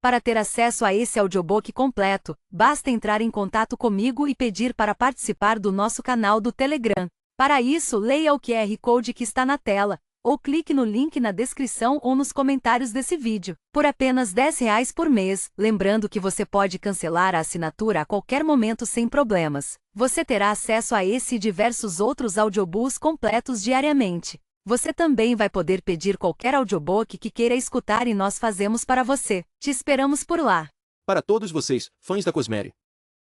Para ter acesso a esse audiobook completo, basta entrar em contato comigo e pedir para participar do nosso canal do Telegram. Para isso, leia o QR Code que está na tela, ou clique no link na descrição ou nos comentários desse vídeo. Por apenas R$ 10 por mês, lembrando que você pode cancelar a assinatura a qualquer momento sem problemas. Você terá acesso a esse e diversos outros audiobooks completos diariamente. Você também vai poder pedir qualquer audiobook que queira escutar e nós fazemos para você. Te esperamos por lá. Para todos vocês, fãs da Cosmere,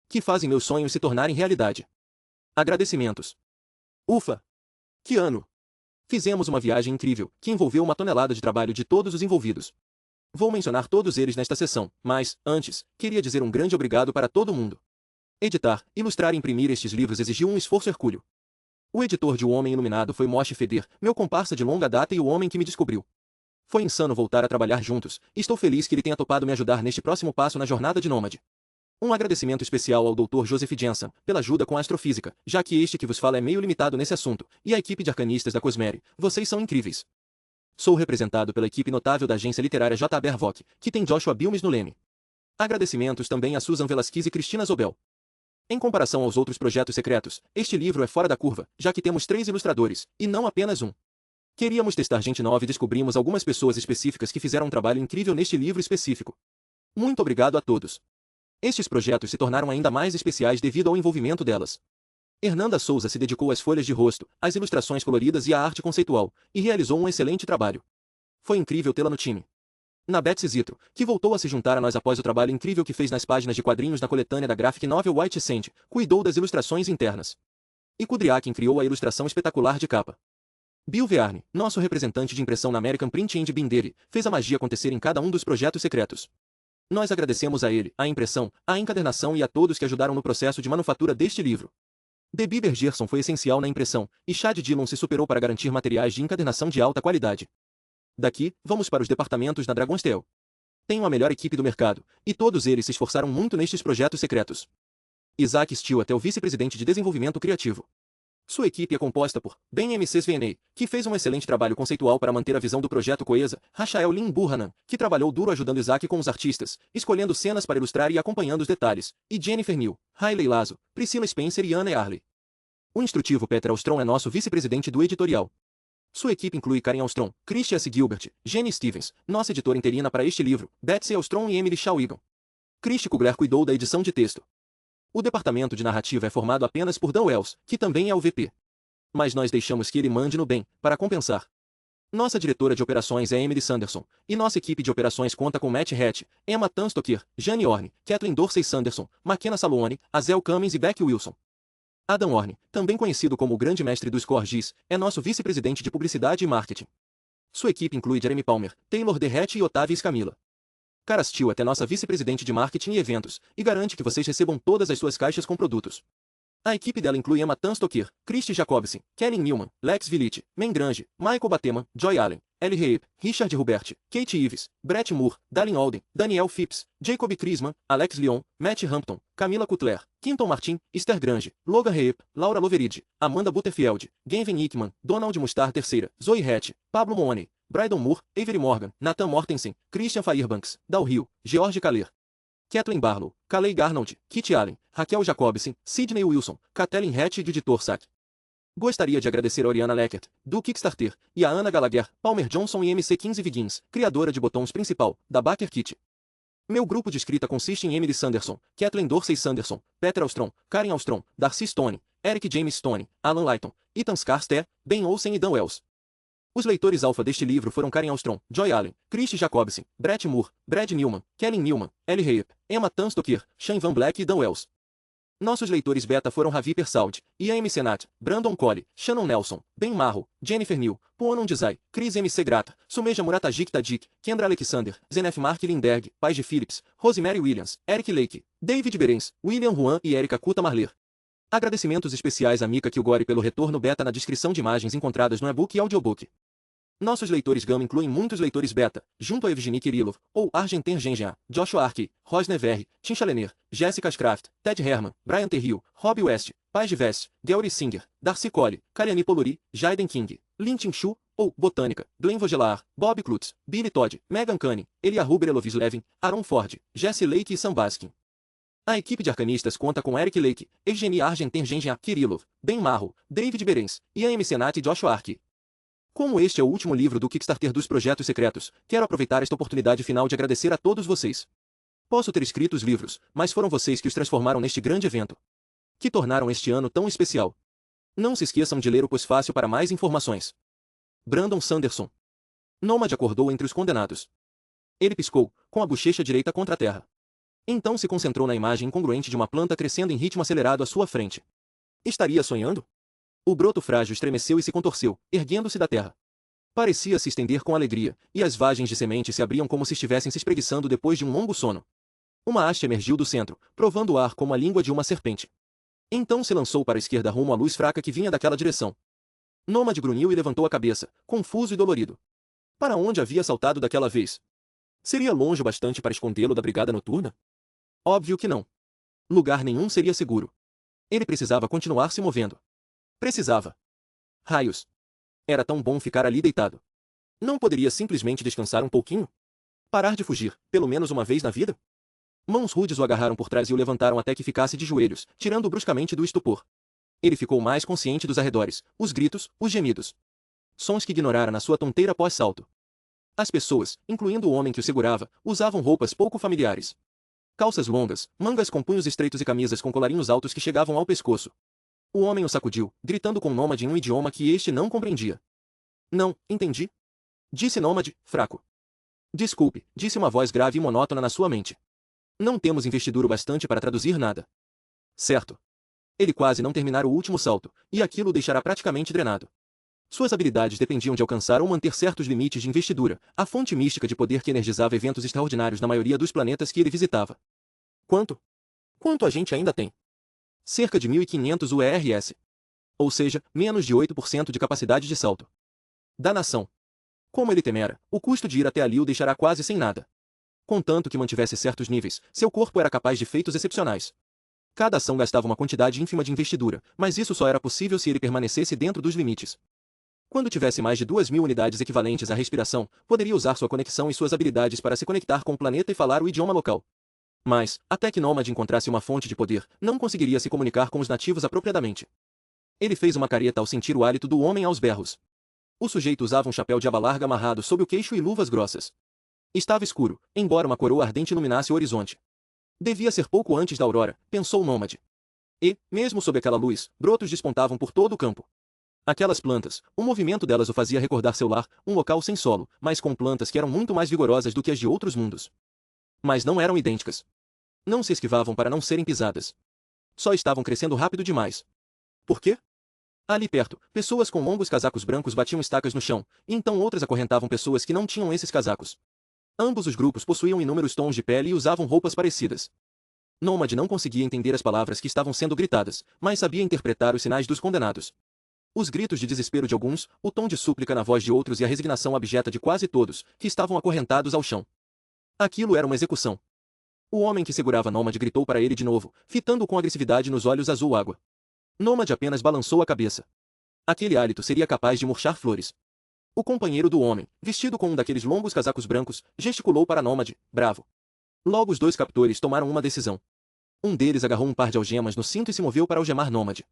que fazem meus sonhos se tornarem realidade. Agradecimentos. Ufa! Que ano! Fizemos uma viagem incrível, que envolveu uma tonelada de trabalho de todos os envolvidos. Vou mencionar todos eles nesta sessão, mas, antes, queria dizer um grande obrigado para todo mundo. Editar, ilustrar e imprimir estes livros exigiu um esforço hercúleo. O editor de O Homem Iluminado foi Moshe Feder, meu comparsa de longa data e o homem que me descobriu. Foi insano voltar a trabalhar juntos, e estou feliz que ele tenha topado me ajudar neste próximo passo na jornada de nômade. Um agradecimento especial ao Dr. Joseph Jensen, pela ajuda com a astrofísica, já que este que vos fala é meio limitado nesse assunto, e a equipe de arcanistas da Cosmere, vocês são incríveis. Sou representado pela equipe notável da agência literária J.B. Arvoc, que tem Joshua Bilmes no leme. Agradecimentos também a Susan Velasquez e Cristina Zobel. Em comparação aos outros projetos secretos, este livro é fora da curva, já que temos 3 ilustradores, e não apenas um. Queríamos testar gente nova e descobrimos algumas pessoas específicas que fizeram um trabalho incrível neste livro específico. Muito obrigado a todos. Estes projetos se tornaram ainda mais especiais devido ao envolvimento delas. Hernanda Souza se dedicou às folhas de rosto, às ilustrações coloridas e à arte conceitual, e realizou um excelente trabalho. Foi incrível tê-la no time. Na Betsy Zitro, que voltou a se juntar a nós após o trabalho incrível que fez nas páginas de quadrinhos na coletânea da graphic novel White Sand, cuidou das ilustrações internas. E Kudriakin criou a ilustração espetacular de capa. Bill Vearne, nosso representante de impressão na American Print and Bindery, fez a magia acontecer em cada um dos projetos secretos. Nós agradecemos a ele, a impressão, a encadernação e a todos que ajudaram no processo de manufatura deste livro. Debbie Bergerson foi essencial na impressão, e Chad Dillon se superou para garantir materiais de encadernação de alta qualidade. Daqui, vamos para os departamentos na Dragon's Tail. Tenho a melhor equipe do mercado, e todos eles se esforçaram muito nestes projetos secretos. Isaac Stewart é o vice-presidente de desenvolvimento criativo. Sua equipe é composta por Ben McVNA, que fez um excelente trabalho conceitual para manter a visão do projeto coesa, Rachael Lynn Burhanan, que trabalhou duro ajudando Isaac com os artistas, escolhendo cenas para ilustrar e acompanhando os detalhes, e Jennifer New, Hailey Lazo, Priscilla Spencer e Anna Arley. O instrutivo Peter Austron é nosso vice-presidente do editorial. Sua equipe inclui Karen Austron, Christy S. Gilbert, Jenny Stevens, nossa editora interina para este livro, Betsy Austron e Emily Shaw-Egan. Christy Kugler cuidou da edição de texto. O departamento de narrativa é formado apenas por Dan Wells, que também é o VP. Mas nós deixamos que ele mande no bem, para compensar. Nossa diretora de operações é Emily Sanderson, e nossa equipe de operações conta com Matt Hatch, Emma Tanstoker, Jane Orne, Kathleen Dorsey Sanderson, McKenna Salone, Azel Cummins e Becky Wilson. Adam Orne, também conhecido como o grande mestre dos Corgis, é nosso vice-presidente de publicidade e marketing. Sua equipe inclui Jeremy Palmer, Taylor DeHette e Otávio Escamila. Cara Stewart é nossa vice-presidente de marketing e eventos, e garante que vocês recebam todas as suas caixas com produtos. A equipe dela inclui Emma Tanstoker, Christy Jacobson, Kellen Newman, Lex Villite, Men Grange, Michael Bateman, Joy Allen, Ellie Reip, Richard Hubert, Kate Ives, Brett Moore, Darlene Alden, Daniel Phipps, Jacob Krisman, Alex Leon, Matt Hampton, Camila Cutler, Quinton Martin, Esther Grange, Logan Reip, Laura Loveridge, Amanda Butterfield, Genven Hickman, Donald Mustar III, Zoe Hatch, Pablo Mooney, Brydon Moore, Avery Morgan, Nathan Mortensen, Christian Fairbanks, Dal Hill, George Kaler, Kathleen Barlow, Kalei Garnold, Kit Allen, Raquel Jacobson, Sidney Wilson, Kathleen Hatch e editor Sack. Gostaria de agradecer a Oriana Leckert, do Kickstarter, e a Ana Gallagher, Palmer Johnson e MC15 Viggins, criadora de botões principal, da Baker Kit. Meu grupo de escrita consiste em Emily Sanderson, Kathleen Dorsey Sanderson, Peter Austron, Karen Austron, Darcy Stone, Eric James Stone, Alan Lighton, Ethan Scarstead, Ben Olsen e Dan Wells. Os leitores alfa deste livro foram Karen Austron, Joy Allen, Christy Jacobson, Brett Moore, Brad Newman, Kellen Newman, Ellie Reip, Emma Tanstoker, Shane Van Black e Dan Wells. Nossos leitores beta foram Ravi Persald, Ian M. Senat, Brandon Colley, Shannon Nelson, Ben Marro, Jennifer New, Puanon Desai, Chris M. C. Grata, Sumeja Muratajik Tadik, Kendra Alexander, Zenef Mark Lindberg, Paige Phillips, Rosemary Williams, Eric Lake, David Berens, William Juan e Erika Kuta Marler. Agradecimentos especiais a Mika Kilgore pelo retorno beta na descrição de imagens encontradas no e-book e audiobook. Nossos leitores Gama incluem muitos leitores beta, junto a Evgeny Kirillov, ou Argentin Gengia, Joshua Arkey, Rosner Verri, Tim Chalener, Jessica Scraft, Ted Herman, Brian Terrio, Rob West, Paige Vest, Gary Singer, Darcy Colley, Kalyani Poluri, Jaden King, Lin Tin Shu, ou Botânica, Glenn Vogelaar, Bob Klutz, Billy Todd, Megan Kane, Elia Huber, Eloise Levin, Aaron Ford, Jesse Lake e Sam Baskin. A equipe de arcanistas conta com Eric Lake, Evgeny Argentin, Genja Kirillov, Ben Marro, David Berens, Ian Senat e Joshua Arki. Como este é o último livro do Kickstarter dos Projetos Secretos, quero aproveitar esta oportunidade final de agradecer a todos vocês. Posso ter escrito os livros, mas foram vocês que os transformaram neste grande evento, que tornaram este ano tão especial. Não se esqueçam de ler o pós-fácil para mais informações. Brandon Sanderson. Nômade acordou entre os condenados. Ele piscou, com a bochecha direita contra a terra. Então se concentrou na imagem incongruente de uma planta crescendo em ritmo acelerado à sua frente. Estaria sonhando? O broto frágil estremeceu e se contorceu, erguendo-se da terra. Parecia se estender com alegria, e as vagens de semente se abriam como se estivessem se espreguiçando depois de um longo sono. Uma haste emergiu do centro, provando o ar como a língua de uma serpente. Então se lançou para a esquerda rumo à luz fraca que vinha daquela direção. Nômade grunhiu e levantou a cabeça, confuso e dolorido. Para onde havia saltado daquela vez? Seria longe o bastante para escondê-lo da brigada noturna? Óbvio que não. Lugar nenhum seria seguro. Ele precisava continuar se movendo. Precisava. Raios. Era tão bom ficar ali deitado. Não poderia simplesmente descansar um pouquinho? Parar de fugir, pelo menos uma vez na vida? Mãos rudes o agarraram por trás e o levantaram até que ficasse de joelhos, tirando-o bruscamente do estupor. Ele ficou mais consciente dos arredores, os gritos, os gemidos. Sons que ignorara na sua tonteira pós-salto. As pessoas, incluindo o homem que o segurava, usavam roupas pouco familiares. Calças longas, mangas com punhos estreitos e camisas com colarinhos altos que chegavam ao pescoço. O homem o sacudiu, gritando com Nômade em um idioma que este não compreendia. Não, entendi. Disse Nômade, fraco. Desculpe, disse uma voz grave e monótona na sua mente. Não temos investidura o bastante para traduzir nada. Certo. Ele quase não terminara o último salto, e aquilo o deixará praticamente drenado. Suas habilidades dependiam de alcançar ou manter certos limites de investidura, a fonte mística de poder que energizava eventos extraordinários na maioria dos planetas que ele visitava. Quanto? Quanto a gente ainda tem? Cerca de 1.500 UERS. Ou seja, menos de 8% de capacidade de salto. Da nação. Como ele temera, o custo de ir até ali o deixará quase sem nada. Contanto que mantivesse certos níveis, seu corpo era capaz de feitos excepcionais. Cada ação gastava uma quantidade ínfima de investidura, mas isso só era possível se ele permanecesse dentro dos limites. Quando tivesse mais de 2.000 unidades equivalentes à respiração, poderia usar sua conexão e suas habilidades para se conectar com o planeta e falar o idioma local. Mas, até que Nômade encontrasse uma fonte de poder, não conseguiria se comunicar com os nativos apropriadamente. Ele fez uma careta ao sentir o hálito do homem aos berros. O sujeito usava um chapéu de aba larga amarrado sob o queixo e luvas grossas. Estava escuro, embora uma coroa ardente iluminasse o horizonte. Devia ser pouco antes da aurora, pensou Nômade. E, mesmo sob aquela luz, brotos despontavam por todo o campo. Aquelas plantas, o movimento delas o fazia recordar seu lar, um local sem solo, mas com plantas que eram muito mais vigorosas do que as de outros mundos. Mas não eram idênticas. Não se esquivavam para não serem pisadas. Só estavam crescendo rápido demais. Por quê? Ali perto, pessoas com longos casacos brancos batiam estacas no chão, e então outras acorrentavam pessoas que não tinham esses casacos. Ambos os grupos possuíam inúmeros tons de pele e usavam roupas parecidas. Nômade não conseguia entender as palavras que estavam sendo gritadas, mas sabia interpretar os sinais dos condenados. Os gritos de desespero de alguns, o tom de súplica na voz de outros e a resignação abjeta de quase todos, que estavam acorrentados ao chão. Aquilo era uma execução. O homem que segurava Nômade gritou para ele de novo, fitando com agressividade nos olhos azul água. Nômade apenas balançou a cabeça. Aquele hálito seria capaz de murchar flores. O companheiro do homem, vestido com um daqueles longos casacos brancos, gesticulou para Nômade, bravo. Logo os dois captores tomaram uma decisão. Um deles agarrou um par de algemas no cinto e se moveu para algemar Nômade.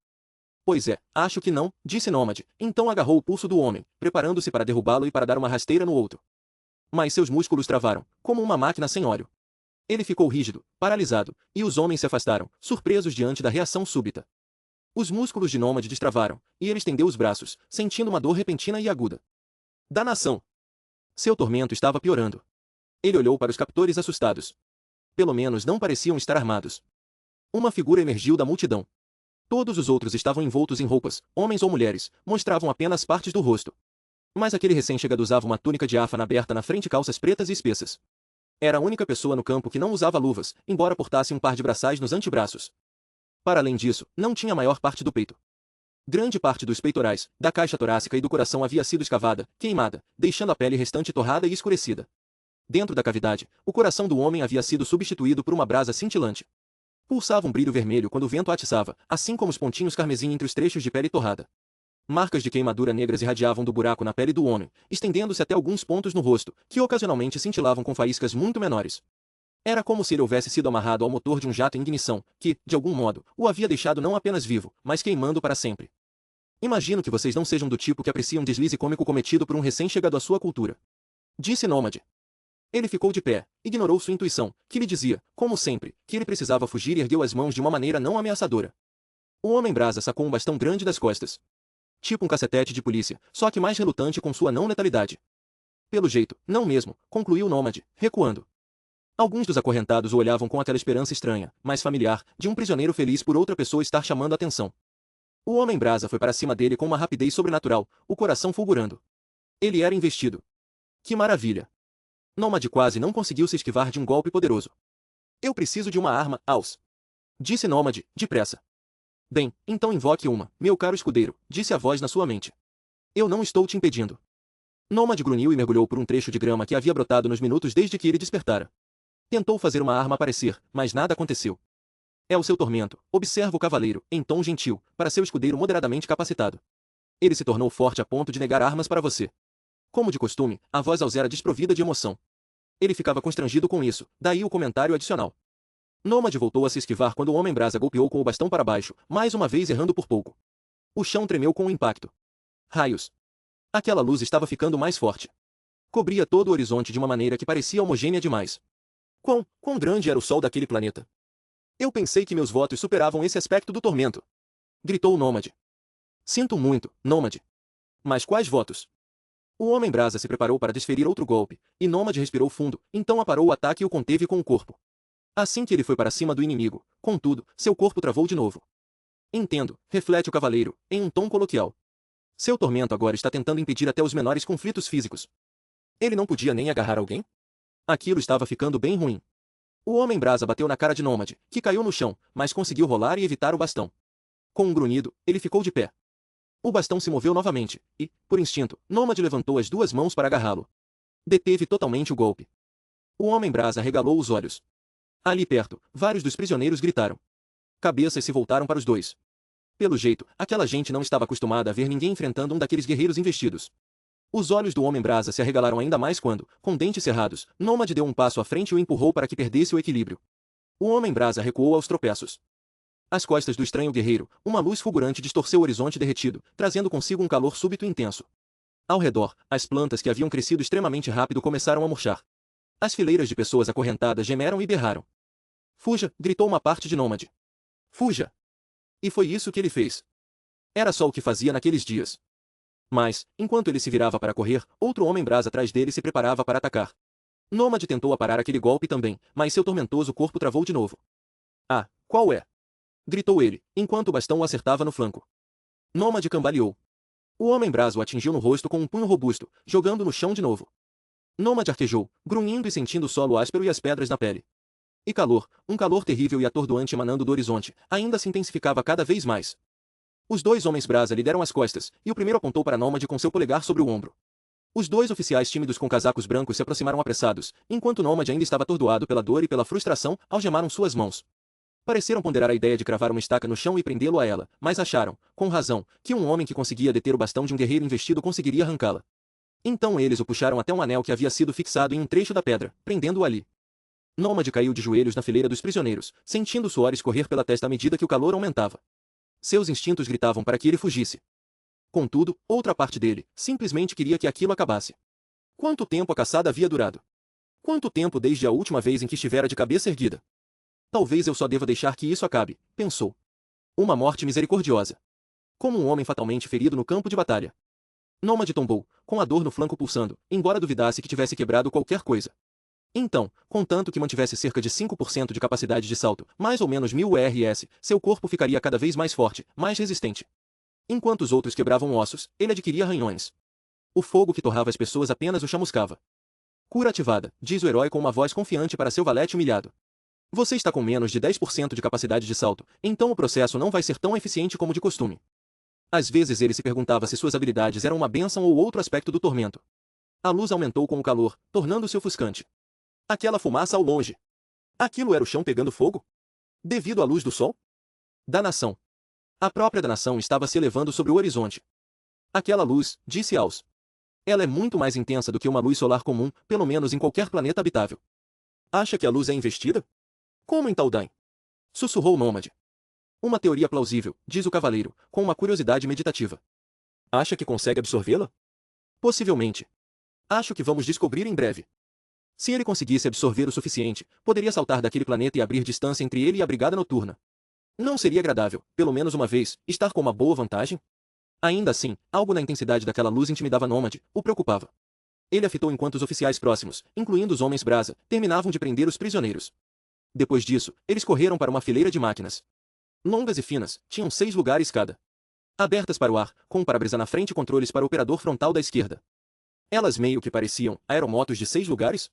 Pois é, acho que não, disse Nômade, então agarrou o pulso do homem, preparando-se para derrubá-lo e para dar uma rasteira no outro. Mas seus músculos travaram, como uma máquina sem óleo. Ele ficou rígido, paralisado, e os homens se afastaram, surpresos diante da reação súbita. Os músculos de Nômade destravaram, e ele estendeu os braços, sentindo uma dor repentina e aguda. Danação! Seu tormento estava piorando. Ele olhou para os captores assustados. Pelo menos não pareciam estar armados. Uma figura emergiu da multidão. Todos os outros estavam envoltos em roupas, homens ou mulheres, mostravam apenas partes do rosto. Mas aquele recém-chegado usava uma túnica diáfana aberta na frente e calças pretas e espessas. Era a única pessoa no campo que não usava luvas, embora portasse um par de braçais nos antebraços. Para além disso, não tinha a maior parte do peito. Grande parte dos peitorais, da caixa torácica e do coração havia sido escavada, queimada, deixando a pele restante torrada e escurecida. Dentro da cavidade, o coração do homem havia sido substituído por uma brasa cintilante. Pulsava um brilho vermelho quando o vento atiçava, assim como os pontinhos carmesim entre os trechos de pele torrada. Marcas de queimadura negras irradiavam do buraco na pele do homem, estendendo-se até alguns pontos no rosto, que ocasionalmente cintilavam com faíscas muito menores. Era como se ele houvesse sido amarrado ao motor de um jato em ignição, que, de algum modo, o havia deixado não apenas vivo, mas queimando para sempre. Imagino que vocês não sejam do tipo que aprecia um deslize cômico cometido por um recém-chegado à sua cultura. Disse Nômade. Ele ficou de pé, ignorou sua intuição, que lhe dizia, como sempre, que ele precisava fugir e ergueu as mãos de uma maneira não ameaçadora. O Homem-Brasa sacou um bastão grande das costas. Tipo um cacetete de polícia, só que mais relutante com sua não letalidade. Pelo jeito, não mesmo, concluiu o Nômade, recuando. Alguns dos acorrentados o olhavam com aquela esperança estranha, mas familiar, de um prisioneiro feliz por outra pessoa estar chamando a atenção. O Homem-Brasa foi para cima dele com uma rapidez sobrenatural, o coração fulgurando. Ele era investido. Que maravilha! Nômade quase não conseguiu se esquivar de um golpe poderoso. Eu preciso de uma arma, Aos. Disse Nômade, depressa. Bem, então invoque uma, meu caro escudeiro, disse a voz na sua mente. Eu não estou te impedindo. Nômade grunhiu e mergulhou por um trecho de grama que havia brotado nos minutos desde que ele despertara. Tentou fazer uma arma aparecer, mas nada aconteceu. É o seu tormento, observa o cavaleiro, em tom gentil, para seu escudeiro moderadamente capacitado. Ele se tornou forte a ponto de negar armas para você. Como de costume, a voz Aos era desprovida de emoção. Ele ficava constrangido com isso, daí o comentário adicional. Nômade voltou a se esquivar quando o Homem-Brasa golpeou com o bastão para baixo, mais uma vez errando por pouco. O chão tremeu com o impacto. Raios! Aquela luz estava ficando mais forte. Cobria todo o horizonte de uma maneira que parecia homogênea demais. Quão grande era o sol daquele planeta? Eu pensei que meus votos superavam esse aspecto do tormento. Gritou o Nômade. Sinto muito, Nômade. Mas quais votos? O Homem-Brasa se preparou para desferir outro golpe, e Nômade respirou fundo, então aparou o ataque e o conteve com o corpo. Assim que ele foi para cima do inimigo, contudo, seu corpo travou de novo. Entendo, reflete o cavaleiro, em um tom coloquial. Seu tormento agora está tentando impedir até os menores conflitos físicos. Ele não podia nem agarrar alguém? Aquilo estava ficando bem ruim. O Homem-Brasa bateu na cara de Nômade, que caiu no chão, mas conseguiu rolar e evitar o bastão. Com um grunhido, ele ficou de pé. O bastão se moveu novamente, e, por instinto, Nômade levantou as duas mãos para agarrá-lo. Deteve totalmente o golpe. O Homem-Brasa regalou os olhos. Ali perto, vários dos prisioneiros gritaram. Cabeças se voltaram para os dois. Pelo jeito, aquela gente não estava acostumada a ver ninguém enfrentando um daqueles guerreiros investidos. Os olhos do Homem-Brasa se arregalaram ainda mais quando, com dentes cerrados, Nômade deu um passo à frente e o empurrou para que perdesse o equilíbrio. O Homem-Brasa recuou aos tropeços. Às costas do estranho guerreiro, uma luz fulgurante distorceu o horizonte derretido, trazendo consigo um calor súbito e intenso. Ao redor, as plantas que haviam crescido extremamente rápido começaram a murchar. As fileiras de pessoas acorrentadas gemeram e berraram. Fuja, gritou uma parte de Nômade. Fuja! E foi isso que ele fez. Era só o que fazia naqueles dias. Mas, enquanto ele se virava para correr, outro Homem-Brasa atrás dele se preparava para atacar. Nômade tentou aparar aquele golpe também, mas seu tormentoso corpo travou de novo. Ah, qual é? Gritou ele, enquanto o bastão o acertava no flanco. Nômade cambaleou. O Homem-Brasa o atingiu no rosto com um punho robusto, jogando no chão de novo. Nômade arquejou, grunhindo e sentindo o solo áspero e as pedras na pele. E calor, um calor terrível e atordoante emanando do horizonte, ainda se intensificava cada vez mais. Os dois Homens-Brasa lhe deram as costas, e o primeiro apontou para Nômade com seu polegar sobre o ombro. Os dois oficiais tímidos com casacos brancos se aproximaram apressados, enquanto Nômade ainda estava atordoado pela dor e pela frustração, algemaram suas mãos. Pareceram ponderar a ideia de cravar uma estaca no chão e prendê-lo a ela, mas acharam, com razão, que um homem que conseguia deter o bastão de um guerreiro investido conseguiria arrancá-la. Então eles o puxaram até um anel que havia sido fixado em um trecho da pedra, prendendo-o ali. Nômade caiu de joelhos na fileira dos prisioneiros, sentindo o suor escorrer pela testa à medida que o calor aumentava. Seus instintos gritavam para que ele fugisse. Contudo, outra parte dele, simplesmente queria que aquilo acabasse. Quanto tempo a caçada havia durado? Quanto tempo desde a última vez em que estivera de cabeça erguida? Talvez eu só deva deixar que isso acabe, pensou. Uma morte misericordiosa. Como um homem fatalmente ferido no campo de batalha. Nômade tombou, com a dor no flanco pulsando, embora duvidasse que tivesse quebrado qualquer coisa. Então, contanto que mantivesse cerca de 5% de capacidade de salto, mais ou menos 1000 RS, seu corpo ficaria cada vez mais forte, mais resistente. Enquanto os outros quebravam ossos, ele adquiria ranhões. O fogo que torrava as pessoas apenas o chamuscava. Cura ativada, diz o herói com uma voz confiante para seu valete humilhado. Você está com menos de 10% de capacidade de salto, então o processo não vai ser tão eficiente como de costume. Às vezes ele se perguntava se suas habilidades eram uma bênção ou outro aspecto do tormento. A luz aumentou com o calor, tornando-se ofuscante. Aquela fumaça ao longe. Aquilo era o chão pegando fogo? Devido à luz do sol? Danação. A própria danação estava se elevando sobre o horizonte. Aquela luz, disse Aus. Ela é muito mais intensa do que uma luz solar comum, pelo menos em qualquer planeta habitável. Acha que a luz é investida? Como em Taldain? Sussurrou o nômade. Uma teoria plausível, diz o cavaleiro, com uma curiosidade meditativa. Acha que consegue absorvê-la? Possivelmente. Acho que vamos descobrir em breve. Se ele conseguisse absorver o suficiente, poderia saltar daquele planeta e abrir distância entre ele e a brigada noturna. Não seria agradável, pelo menos uma vez, estar com uma boa vantagem? Ainda assim, algo na intensidade daquela luz intimidava Nômade, o preocupava. Ele a fitou enquanto os oficiais próximos, incluindo os homens brasa, terminavam de prender os prisioneiros. Depois disso, eles correram para uma fileira de máquinas. Longas e finas, tinham 6 lugares cada. Abertas para o ar, com um para-brisa na frente e controles para o operador frontal da esquerda. Elas meio que pareciam aeromotos de 6 lugares?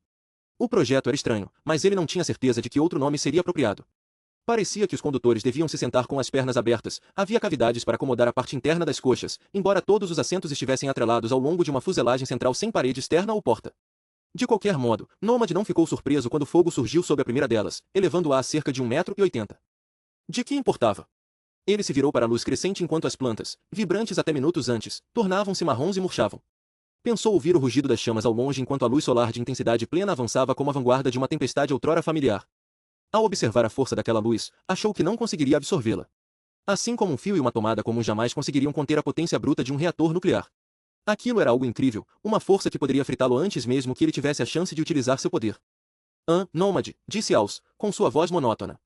O projeto era estranho, mas ele não tinha certeza de que outro nome seria apropriado. Parecia que os condutores deviam se sentar com as pernas abertas, havia cavidades para acomodar a parte interna das coxas, embora todos os assentos estivessem atrelados ao longo de uma fuselagem central sem parede externa ou porta. De qualquer modo, Nômade não ficou surpreso quando o fogo surgiu sob a primeira delas, elevando-a a cerca de 1,80 m. De que importava? Ele se virou para a luz crescente enquanto as plantas, vibrantes até minutos antes, tornavam-se marrons e murchavam. Pensou ouvir o rugido das chamas ao longe enquanto a luz solar de intensidade plena avançava como a vanguarda de uma tempestade outrora familiar. Ao observar a força daquela luz, achou que não conseguiria absorvê-la. Assim como um fio e uma tomada comuns jamais conseguiriam conter a potência bruta de um reator nuclear. Aquilo era algo incrível, uma força que poderia fritá-lo antes mesmo que ele tivesse a chance de utilizar seu poder. Nômade, disse Aus, com sua voz monótona.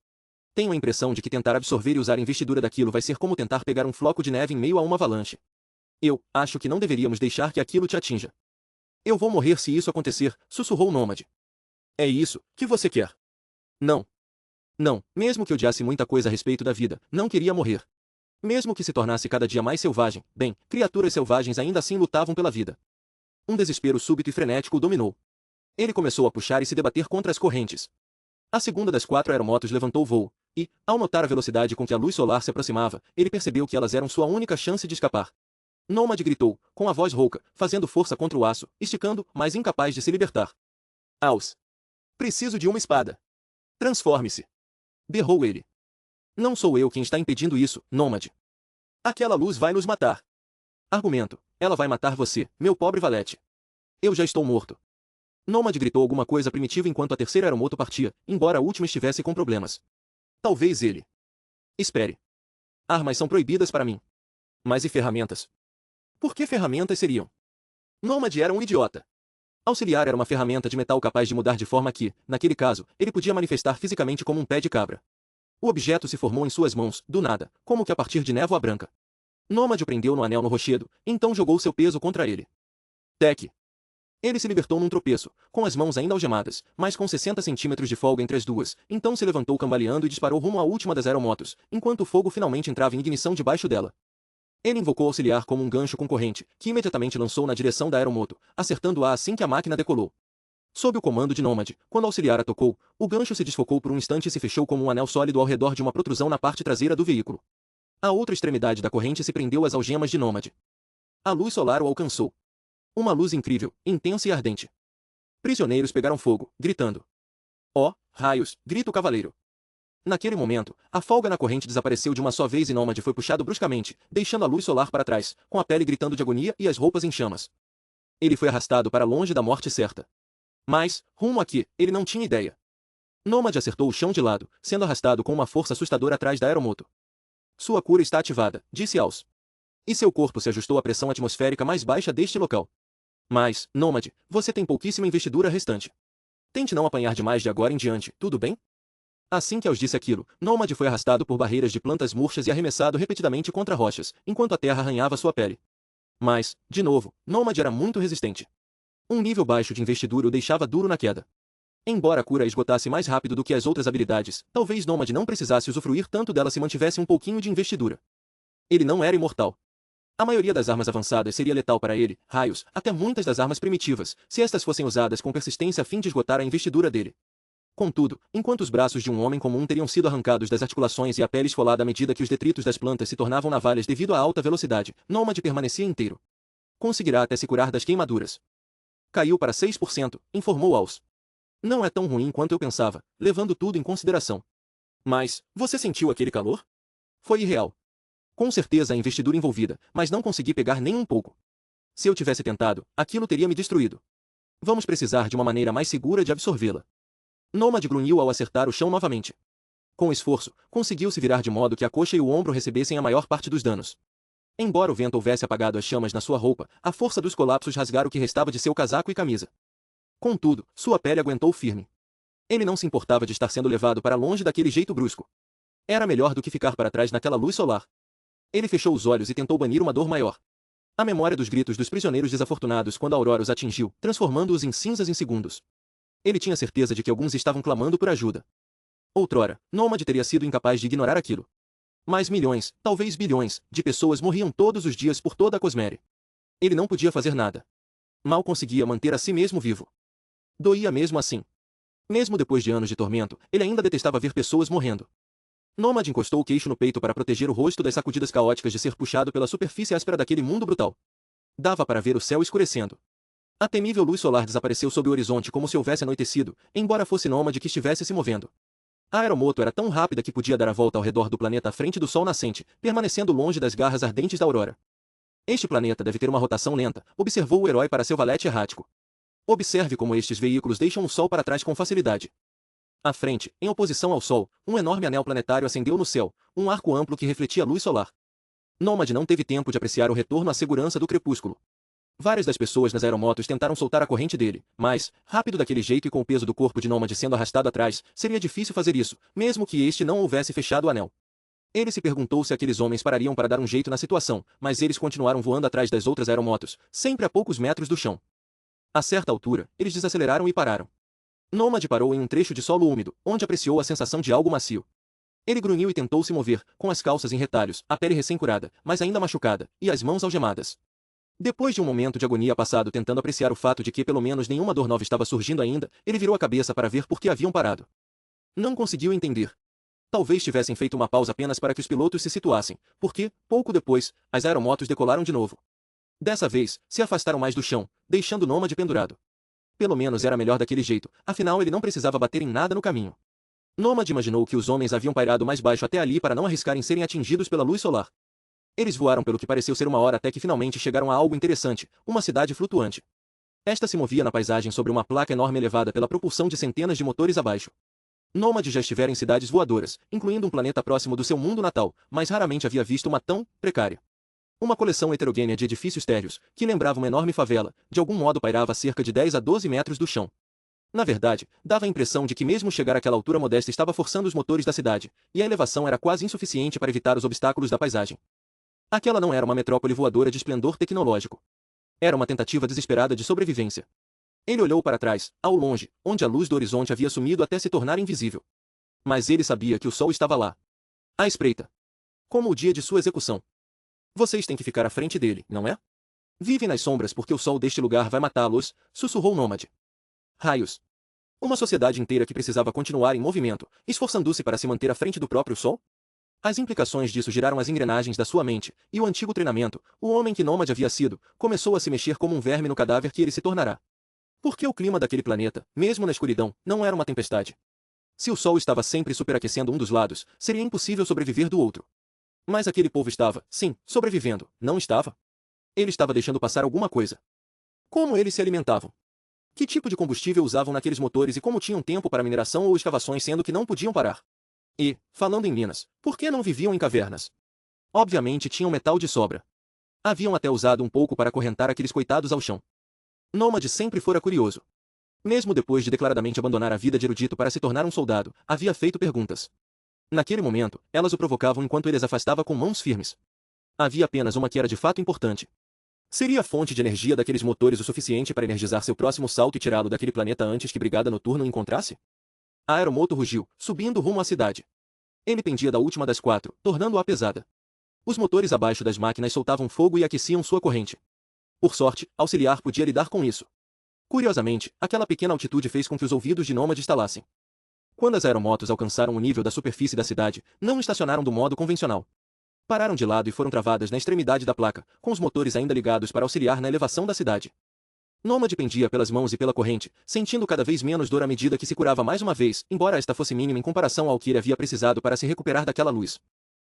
Tenho a impressão de que tentar absorver e usar a investidura daquilo vai ser como tentar pegar um floco de neve em meio a uma avalanche. Eu acho que não deveríamos deixar que aquilo te atinja. Eu vou morrer se isso acontecer, sussurrou o Nômade. É isso que você quer? Não. Não, mesmo que odiasse muita coisa a respeito da vida, não queria morrer. Mesmo que se tornasse cada dia mais selvagem, bem, criaturas selvagens ainda assim lutavam pela vida. Um desespero súbito e frenético o dominou. Ele começou a puxar e se debater contra as correntes. A segunda das 4 aeromotos levantou voo, e, ao notar a velocidade com que a luz solar se aproximava, ele percebeu que elas eram sua única chance de escapar. Nômade gritou, com a voz rouca, fazendo força contra o aço, esticando, mas incapaz de se libertar. Aus! Preciso de uma espada. Transforme-se! Berrou ele. Não sou eu quem está impedindo isso, Nômade. Aquela luz vai nos matar. Argumento. Ela vai matar você, meu pobre valete. Eu já estou morto. Nômade gritou alguma coisa primitiva enquanto a terceira aeromoto partia, embora a última estivesse com problemas. Talvez ele. Espere. Armas são proibidas para mim. Mas e ferramentas? Por que ferramentas seriam? Nômade era um idiota. Auxiliar era uma ferramenta de metal capaz de mudar de forma que, naquele caso, ele podia manifestar fisicamente como um pé de cabra. O objeto se formou em suas mãos, do nada, como que a partir de névoa branca. Nômade o prendeu no anel no rochedo, então jogou seu peso contra ele. Tec! Ele se libertou num tropeço, com as mãos ainda algemadas, mas com 60 centímetros de folga entre as duas, então se levantou cambaleando e disparou rumo à última das aeromotos, enquanto o fogo finalmente entrava em ignição debaixo dela. Ele invocou o auxiliar como um gancho com corrente, que imediatamente lançou na direção da aeromoto, acertando-a assim que a máquina decolou. Sob o comando de Nômade, quando o auxiliar a tocou, o gancho se desfocou por um instante e se fechou como um anel sólido ao redor de uma protrusão na parte traseira do veículo. A outra extremidade da corrente se prendeu às algemas de Nômade. A luz solar o alcançou. Uma luz incrível, intensa e ardente. Prisioneiros pegaram fogo, gritando. Oh, raios, grita o cavaleiro. Naquele momento, a folga na corrente desapareceu de uma só vez e Nômade foi puxado bruscamente, deixando a luz solar para trás, com a pele gritando de agonia e as roupas em chamas. Ele foi arrastado para longe da morte certa. Mas, rumo aqui, ele não tinha ideia. Nômade acertou o chão de lado, sendo arrastado com uma força assustadora atrás da aeromoto. Sua cura está ativada, disse Aus. E seu corpo se ajustou à pressão atmosférica mais baixa deste local. Mas, Nômade, você tem pouquíssima investidura restante. Tente não apanhar demais de agora em diante, tudo bem? Assim que Aus disse aquilo, Nômade foi arrastado por barreiras de plantas murchas e arremessado repetidamente contra rochas, enquanto a terra arranhava sua pele. Mas, de novo, Nômade era muito resistente. Um nível baixo de investidura o deixava duro na queda. Embora a cura esgotasse mais rápido do que as outras habilidades, talvez Nômade não precisasse usufruir tanto dela se mantivesse um pouquinho de investidura. Ele não era imortal. A maioria das armas avançadas seria letal para ele, raios, até muitas das armas primitivas, se estas fossem usadas com persistência a fim de esgotar a investidura dele. Contudo, enquanto os braços de um homem comum teriam sido arrancados das articulações e a pele esfolada à medida que os detritos das plantas se tornavam navalhas devido à alta velocidade, Nômade permanecia inteiro. Conseguirá até se curar das queimaduras. Caiu para 6%, informou Aus. Não é tão ruim quanto eu pensava, levando tudo em consideração. Mas, você sentiu aquele calor? Foi irreal. Com certeza a investidura envolvida, mas não consegui pegar nem um pouco. Se eu tivesse tentado, aquilo teria me destruído. Vamos precisar de uma maneira mais segura de absorvê-la. Nômade grunhiu ao acertar o chão novamente. Com esforço, conseguiu se virar de modo que a coxa e o ombro recebessem a maior parte dos danos. Embora o vento houvesse apagado as chamas na sua roupa, a força dos colapsos rasgara o que restava de seu casaco e camisa. Contudo, sua pele aguentou firme. Ele não se importava de estar sendo levado para longe daquele jeito brusco. Era melhor do que ficar para trás naquela luz solar. Ele fechou os olhos e tentou banir uma dor maior. A memória dos gritos dos prisioneiros desafortunados quando a aurora os atingiu, transformando-os em cinzas em segundos. Ele tinha certeza de que alguns estavam clamando por ajuda. Outrora, Nômade teria sido incapaz de ignorar aquilo. Mas milhões, talvez bilhões, de pessoas morriam todos os dias por toda a Cosmere. Ele não podia fazer nada. Mal conseguia manter a si mesmo vivo. Doía mesmo assim. Mesmo depois de anos de tormento, ele ainda detestava ver pessoas morrendo. Nômade encostou o queixo no peito para proteger o rosto das sacudidas caóticas de ser puxado pela superfície áspera daquele mundo brutal. Dava para ver o céu escurecendo. A temível luz solar desapareceu sob o horizonte como se houvesse anoitecido, embora fosse Nômade que estivesse se movendo. A aeromoto era tão rápida que podia dar a volta ao redor do planeta à frente do Sol nascente, permanecendo longe das garras ardentes da aurora. Este planeta deve ter uma rotação lenta, observou o herói para seu valete errático. Observe como estes veículos deixam o Sol para trás com facilidade. À frente, em oposição ao Sol, um enorme anel planetário acendeu no céu, um arco amplo que refletia a luz solar. Nômade não teve tempo de apreciar o retorno à segurança do crepúsculo. Várias das pessoas nas aeromotos tentaram soltar a corrente dele, mas, rápido daquele jeito e com o peso do corpo de Nômade sendo arrastado atrás, seria difícil fazer isso, mesmo que este não houvesse fechado o anel. Ele se perguntou se aqueles homens parariam para dar um jeito na situação, mas eles continuaram voando atrás das outras aeromotos, sempre a poucos metros do chão. A certa altura, eles desaceleraram e pararam. Nômade parou em um trecho de solo úmido, onde apreciou a sensação de algo macio. Ele grunhiu e tentou se mover, com as calças em retalhos, a pele recém-curada, mas ainda machucada, e as mãos algemadas. Depois de um momento de agonia passado tentando apreciar o fato de que pelo menos nenhuma dor nova estava surgindo ainda, ele virou a cabeça para ver por que haviam parado. Não conseguiu entender. Talvez tivessem feito uma pausa apenas para que os pilotos se situassem, porque, pouco depois, as aeromotos decolaram de novo. Dessa vez, se afastaram mais do chão, deixando o Nômade pendurado. Pelo menos era melhor daquele jeito, afinal ele não precisava bater em nada no caminho. Nômade imaginou que os homens haviam pairado mais baixo até ali para não arriscarem serem atingidos pela luz solar. Eles voaram pelo que pareceu ser uma hora até que finalmente chegaram a algo interessante, uma cidade flutuante. Esta se movia na paisagem sobre uma placa enorme elevada pela propulsão de centenas de motores abaixo. Nômade já estivera em cidades voadoras, incluindo um planeta próximo do seu mundo natal, mas raramente havia visto uma tão precária. Uma coleção heterogênea de edifícios térreos, que lembrava uma enorme favela, de algum modo pairava a cerca de 10 a 12 metros do chão. Na verdade, dava a impressão de que mesmo chegar àquela altura modesta estava forçando os motores da cidade, e a elevação era quase insuficiente para evitar os obstáculos da paisagem. Aquela não era uma metrópole voadora de esplendor tecnológico. Era uma tentativa desesperada de sobrevivência. Ele olhou para trás, ao longe, onde a luz do horizonte havia sumido até se tornar invisível. Mas ele sabia que o sol estava lá. À espreita. Como o dia de sua execução. Vocês têm que ficar à frente dele, não é? Vivem nas sombras porque o sol deste lugar vai matá-los, sussurrou Nômade. Raios. Uma sociedade inteira que precisava continuar em movimento, esforçando-se para se manter à frente do próprio sol? As implicações disso giraram as engrenagens da sua mente, e o antigo treinamento, o homem que Nômade havia sido, começou a se mexer como um verme no cadáver que ele se tornará. Porque o clima daquele planeta, mesmo na escuridão, não era uma tempestade. Se o sol estava sempre superaquecendo um dos lados, seria impossível sobreviver do outro. Mas aquele povo estava, sim, sobrevivendo, não estava? Ele estava deixando passar alguma coisa. Como eles se alimentavam? Que tipo de combustível usavam naqueles motores e como tinham tempo para mineração ou escavações sendo que não podiam parar? E, falando em minas, por que não viviam em cavernas? Obviamente tinham metal de sobra. Haviam até usado um pouco para acorrentar aqueles coitados ao chão. Nômade sempre fora curioso. Mesmo depois de declaradamente abandonar a vida de erudito para se tornar um soldado, havia feito perguntas. Naquele momento, elas o provocavam enquanto ele as afastava com mãos firmes. Havia apenas uma que era de fato importante. Seria a fonte de energia daqueles motores o suficiente para energizar seu próximo salto e tirá-lo daquele planeta antes que Brigada Noturna o encontrasse? A aeromoto rugiu, subindo rumo à cidade. Ele pendia da última das 4, tornando-a pesada. Os motores abaixo das máquinas soltavam fogo e aqueciam sua corrente. Por sorte, Auxiliar podia lidar com isso. Curiosamente, aquela pequena altitude fez com que os ouvidos de Nômade estalassem. Quando as aeromotos alcançaram o nível da superfície da cidade, não estacionaram do modo convencional. Pararam de lado e foram travadas na extremidade da placa, com os motores ainda ligados para auxiliar na elevação da cidade. Nômade pendia pelas mãos e pela corrente, sentindo cada vez menos dor à medida que se curava mais uma vez, embora esta fosse mínima em comparação ao que ele havia precisado para se recuperar daquela luz.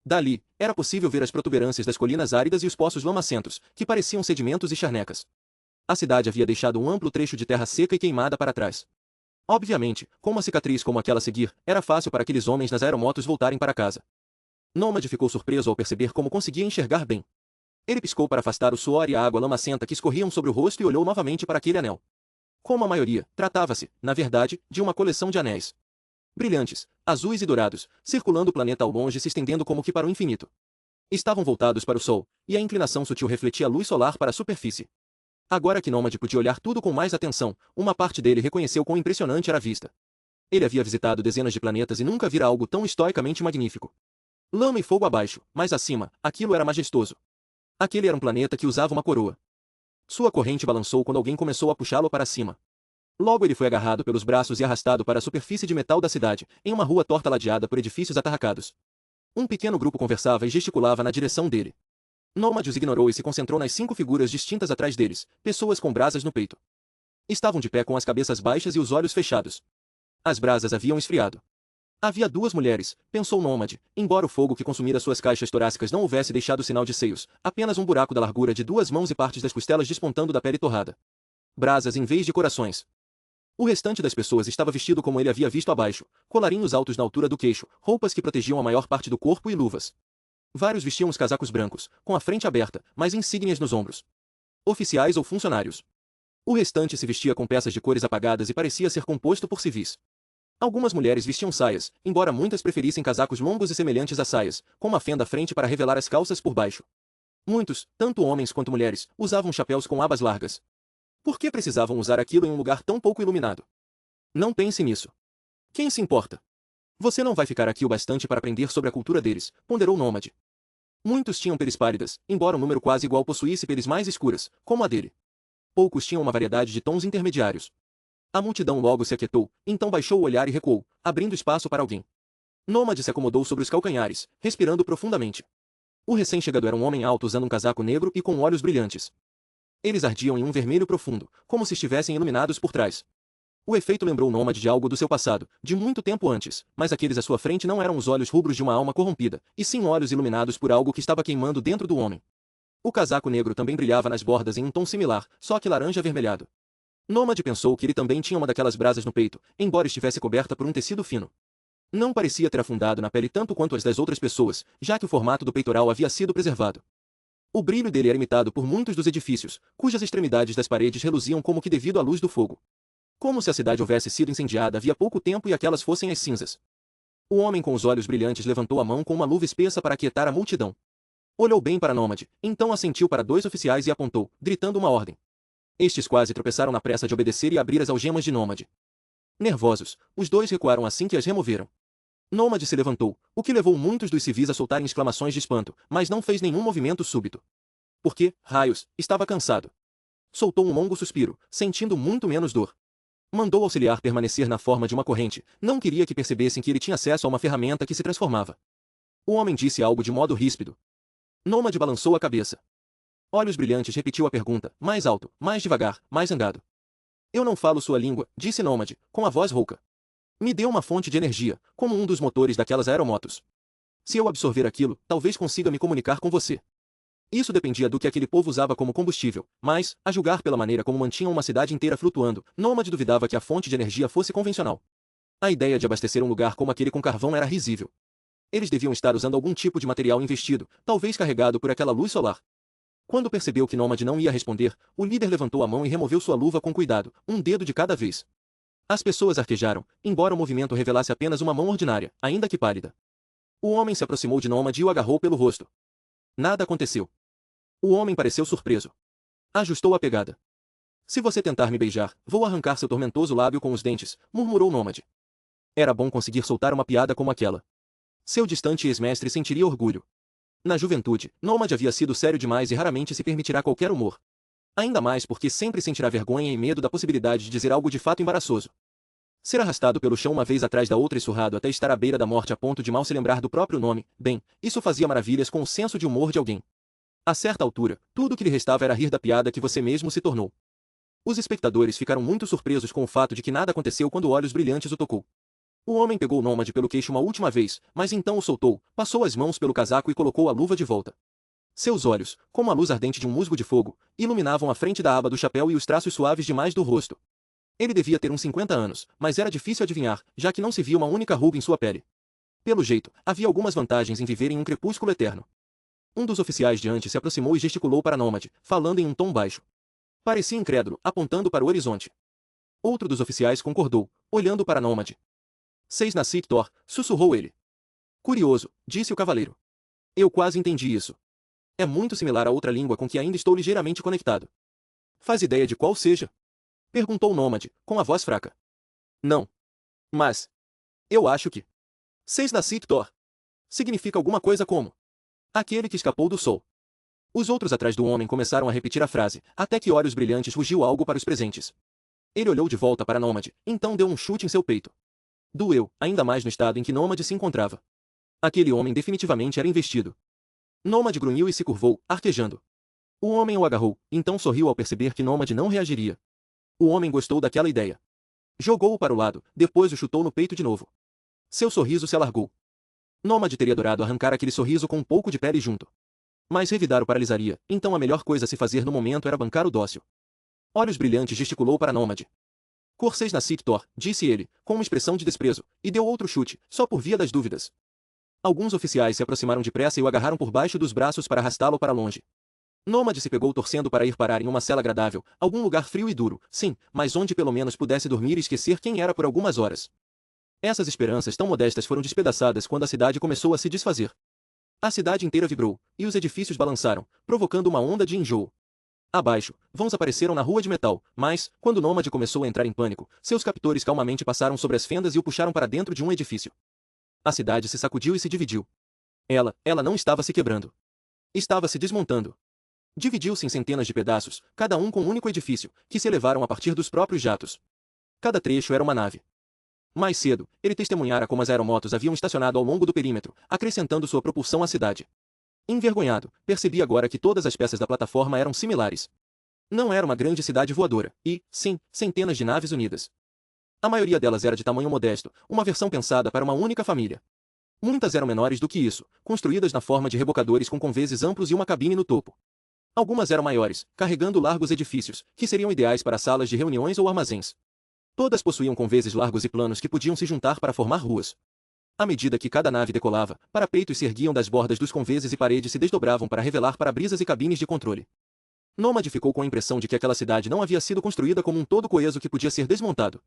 Dali, era possível ver as protuberâncias das colinas áridas e os poços lamacentos, que pareciam sedimentos e charnecas. A cidade havia deixado um amplo trecho de terra seca e queimada para trás. Obviamente, com uma cicatriz como aquela a seguir, era fácil para aqueles homens nas aeromotos voltarem para casa. Nômade ficou surpreso ao perceber como conseguia enxergar bem. Ele piscou para afastar o suor e a água lamacenta que escorriam sobre o rosto e olhou novamente para aquele anel. Como a maioria, tratava-se, na verdade, de uma coleção de anéis. Brilhantes, azuis e dourados, circulando o planeta ao longe e se estendendo como que para o infinito. Estavam voltados para o Sol, e a inclinação sutil refletia a luz solar para a superfície. Agora que Nômade podia olhar tudo com mais atenção, uma parte dele reconheceu quão impressionante era a vista. Ele havia visitado dezenas de planetas e nunca vira algo tão estoicamente magnífico. Lama e fogo abaixo, mas acima, aquilo era majestoso. Aquele era um planeta que usava uma coroa. Sua corrente balançou quando alguém começou a puxá-lo para cima. Logo ele foi agarrado pelos braços e arrastado para a superfície de metal da cidade, em uma rua torta ladeada por edifícios atarracados. Um pequeno grupo conversava e gesticulava na direção dele. Nômade os ignorou e se concentrou nas 5 figuras distintas atrás deles, pessoas com brasas no peito. Estavam de pé com as cabeças baixas e os olhos fechados. As brasas haviam esfriado. Havia 2 mulheres, pensou Nômade, embora o fogo que consumira suas caixas torácicas não houvesse deixado sinal de seios, apenas um buraco da largura de 2 mãos e partes das costelas despontando da pele torrada. Brasas em vez de corações. O restante das pessoas estava vestido como ele havia visto abaixo, colarinhos altos na altura do queixo, roupas que protegiam a maior parte do corpo e luvas. Vários vestiam os casacos brancos, com a frente aberta, mas insígnias nos ombros. Oficiais ou funcionários. O restante se vestia com peças de cores apagadas e parecia ser composto por civis. Algumas mulheres vestiam saias, embora muitas preferissem casacos longos e semelhantes a saias, com uma fenda à frente para revelar as calças por baixo. Muitos, tanto homens quanto mulheres, usavam chapéus com abas largas. Por que precisavam usar aquilo em um lugar tão pouco iluminado? Não pense nisso. Quem se importa? Você não vai ficar aqui o bastante para aprender sobre a cultura deles, ponderou Nômade. Muitos tinham peles pálidas, embora um número quase igual possuísse peles mais escuras, como a dele. Poucos tinham uma variedade de tons intermediários. A multidão logo se aquietou, então baixou o olhar e recuou, abrindo espaço para alguém. Nômade se acomodou sobre os calcanhares, respirando profundamente. O recém-chegado era um homem alto usando um casaco negro e com olhos brilhantes. Eles ardiam em um vermelho profundo, como se estivessem iluminados por trás. O efeito lembrou Nômade de algo do seu passado, de muito tempo antes, mas aqueles à sua frente não eram os olhos rubros de uma alma corrompida, e sim olhos iluminados por algo que estava queimando dentro do homem. O casaco negro também brilhava nas bordas em um tom similar, só que laranja avermelhado. Nômade pensou que ele também tinha uma daquelas brasas no peito, embora estivesse coberta por um tecido fino. Não parecia ter afundado na pele tanto quanto as das outras pessoas, já que o formato do peitoral havia sido preservado. O brilho dele era imitado por muitos dos edifícios, cujas extremidades das paredes reluziam como que devido à luz do fogo. Como se a cidade houvesse sido incendiada havia pouco tempo e aquelas fossem as cinzas. O homem com os olhos brilhantes levantou a mão com uma luva espessa para aquietar a multidão. Olhou bem para Nômade, então assentiu para 2 oficiais e apontou, gritando uma ordem. Estes quase tropeçaram na pressa de obedecer e abrir as algemas de Nômade. Nervosos, os 2 recuaram assim que as removeram. Nômade se levantou, o que levou muitos dos civis a soltarem exclamações de espanto, mas não fez nenhum movimento súbito. Porque, raios, estava cansado. Soltou um longo suspiro, sentindo muito menos dor. Mandou o auxiliar permanecer na forma de uma corrente, não queria que percebessem que ele tinha acesso a uma ferramenta que se transformava. O homem disse algo de modo ríspido. Nômade balançou a cabeça. Olhos brilhantes repetiu a pergunta, mais alto, mais devagar, mais zangado. Eu não falo sua língua, disse Nômade, com a voz rouca. Me dê uma fonte de energia, como um dos motores daquelas aeromotos. Se eu absorver aquilo, talvez consiga me comunicar com você. Isso dependia do que aquele povo usava como combustível, mas, a julgar pela maneira como mantinham uma cidade inteira flutuando, Nômade duvidava que a fonte de energia fosse convencional. A ideia de abastecer um lugar como aquele com carvão era risível. Eles deviam estar usando algum tipo de material investido, talvez carregado por aquela luz solar. Quando percebeu que Nômade não ia responder, o líder levantou a mão e removeu sua luva com cuidado, um dedo de cada vez. As pessoas arquejaram, embora o movimento revelasse apenas uma mão ordinária, ainda que pálida. O homem se aproximou de Nômade e o agarrou pelo rosto. Nada aconteceu. O homem pareceu surpreso. Ajustou a pegada. Se você tentar me beijar, vou arrancar seu tormentoso lábio com os dentes, murmurou Nômade. Era bom conseguir soltar uma piada como aquela. Seu distante ex-mestre sentiria orgulho. Na juventude, Nômade havia sido sério demais e raramente se permitirá qualquer humor. Ainda mais porque sempre sentirá vergonha e medo da possibilidade de dizer algo de fato embaraçoso. Ser arrastado pelo chão uma vez atrás da outra e surrado até estar à beira da morte a ponto de mal se lembrar do próprio nome, bem, isso fazia maravilhas com o senso de humor de alguém. A certa altura, tudo o que lhe restava era rir da piada que você mesmo se tornou. Os espectadores ficaram muito surpresos com o fato de que nada aconteceu quando Olhos Brilhantes o tocou. O homem pegou o Nômade pelo queixo uma última vez, mas então o soltou, passou as mãos pelo casaco e colocou a luva de volta. Seus olhos, como a luz ardente de um musgo de fogo, iluminavam a frente da aba do chapéu e os traços suaves demais do rosto. Ele devia ter uns 50 anos, mas era difícil adivinhar, já que não se via uma única ruga em sua pele. Pelo jeito, havia algumas vantagens em viver em um crepúsculo eterno. Um dos oficiais diante se aproximou e gesticulou para Nômade, falando em um tom baixo. Parecia incrédulo, apontando para o horizonte. Outro dos oficiais concordou, olhando para Nômade. Seis na Thor, sussurrou ele. Curioso, disse o cavaleiro. Eu quase entendi isso. É muito similar a outra língua com que ainda estou ligeiramente conectado. Faz ideia de qual seja? Perguntou o Nômade, com a voz fraca. Não. Mas. Eu acho que. Seis na Thor. Significa alguma coisa como. Aquele que escapou do sol. Os outros atrás do homem começaram a repetir a frase, até que Olhos Brilhantes rugiu algo para os presentes. Ele olhou de volta para Nômade, então deu um chute em seu peito. Doeu, ainda mais no estado em que Nômade se encontrava. Aquele homem definitivamente era investido. Nômade grunhiu e se curvou, arquejando. O homem o agarrou, então sorriu ao perceber que Nômade não reagiria. O homem gostou daquela ideia. Jogou-o para o lado, depois o chutou no peito de novo. Seu sorriso se alargou. Nômade teria adorado arrancar aquele sorriso com um pouco de pele junto. Mas revidar o paralisaria, então a melhor coisa a se fazer no momento era bancar o dócil. Olhos Brilhantes gesticulou para Nômade. Cor 6 na Thor, disse ele, com uma expressão de desprezo, e deu outro chute, só por via das dúvidas. Alguns oficiais se aproximaram depressa e o agarraram por baixo dos braços para arrastá-lo para longe. Nômade se pegou torcendo para ir parar em uma cela agradável, algum lugar frio e duro, sim, mas onde pelo menos pudesse dormir e esquecer quem era por algumas horas. Essas esperanças tão modestas foram despedaçadas quando a cidade começou a se desfazer. A cidade inteira vibrou, e os edifícios balançaram, provocando uma onda de enjoo. Abaixo, vãos apareceram na rua de metal, mas, quando Nômade começou a entrar em pânico, seus captores calmamente passaram sobre as fendas e o puxaram para dentro de um edifício. A cidade se sacudiu e se dividiu. Ela não estava se quebrando. Estava se desmontando. Dividiu-se em centenas de pedaços, cada um com um único edifício, que se elevaram a partir dos próprios jatos. Cada trecho era uma nave. Mais cedo, ele testemunhara como as aeromotos haviam estacionado ao longo do perímetro, acrescentando sua propulsão à cidade. Envergonhado, percebi agora que todas as peças da plataforma eram similares. Não era uma grande cidade voadora, e, sim, centenas de naves unidas. A maioria delas era de tamanho modesto, uma versão pensada para uma única família. Muitas eram menores do que isso, construídas na forma de rebocadores com conveses amplos e uma cabine no topo. Algumas eram maiores, carregando largos edifícios, que seriam ideais para salas de reuniões ou armazéns. Todas possuíam conveses largos e planos que podiam se juntar para formar ruas. À medida que cada nave decolava, parapeitos se erguiam das bordas dos conveses e paredes se desdobravam para revelar para-brisas e cabines de controle. Nômade ficou com a impressão de que aquela cidade não havia sido construída como um todo coeso que podia ser desmontado.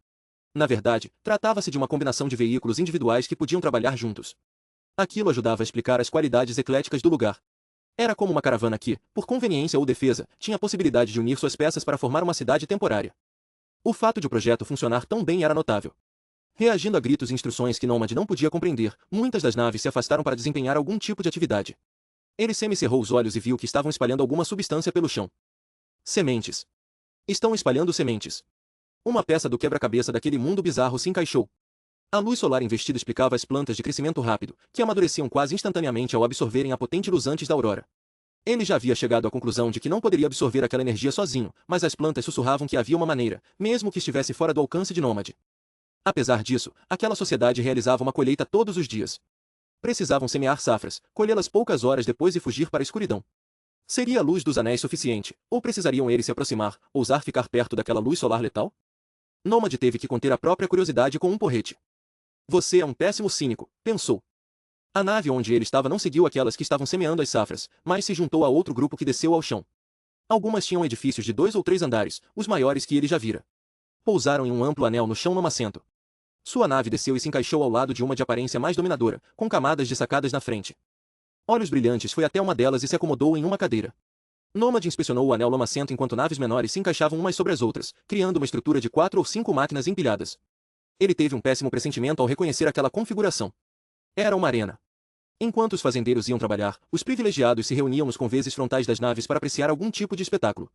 Na verdade, tratava-se de uma combinação de veículos individuais que podiam trabalhar juntos. Aquilo ajudava a explicar as qualidades ecléticas do lugar. Era como uma caravana que, por conveniência ou defesa, tinha a possibilidade de unir suas peças para formar uma cidade temporária. O fato de o projeto funcionar tão bem era notável. Reagindo a gritos e instruções que Nômade não podia compreender, muitas das naves se afastaram para desempenhar algum tipo de atividade. Ele semicerrou os olhos e viu que estavam espalhando alguma substância pelo chão. Sementes. Estão espalhando sementes. Uma peça do quebra-cabeça daquele mundo bizarro se encaixou. A luz solar investida explicava as plantas de crescimento rápido, que amadureciam quase instantaneamente ao absorverem a potente luz antes da aurora. Ele já havia chegado à conclusão de que não poderia absorver aquela energia sozinho, mas as plantas sussurravam que havia uma maneira, mesmo que estivesse fora do alcance de Nômade. Apesar disso, aquela sociedade realizava uma colheita todos os dias. Precisavam semear safras, colhê-las poucas horas depois e fugir para a escuridão. Seria a luz dos anéis suficiente, ou precisariam eles se aproximar, ousar ficar perto daquela luz solar letal? Nômade teve que conter a própria curiosidade com um porrete. Você é um péssimo cínico, pensou. A nave onde ele estava não seguiu aquelas que estavam semeando as safras, mas se juntou a outro grupo que desceu ao chão. Algumas tinham edifícios de 2 ou 3 andares, os maiores que ele já vira. Pousaram em um amplo anel no chão mamacento. Sua nave desceu e se encaixou ao lado de uma de aparência mais dominadora, com camadas de sacadas na frente. Olhos Brilhantes foi até uma delas e se acomodou em uma cadeira. Nômade inspecionou o anel lamacento enquanto naves menores se encaixavam umas sobre as outras, criando uma estrutura de 4 ou 5 máquinas empilhadas. Ele teve um péssimo pressentimento ao reconhecer aquela configuração. Era uma arena. Enquanto os fazendeiros iam trabalhar, os privilegiados se reuniam nos conveses frontais das naves para apreciar algum tipo de espetáculo.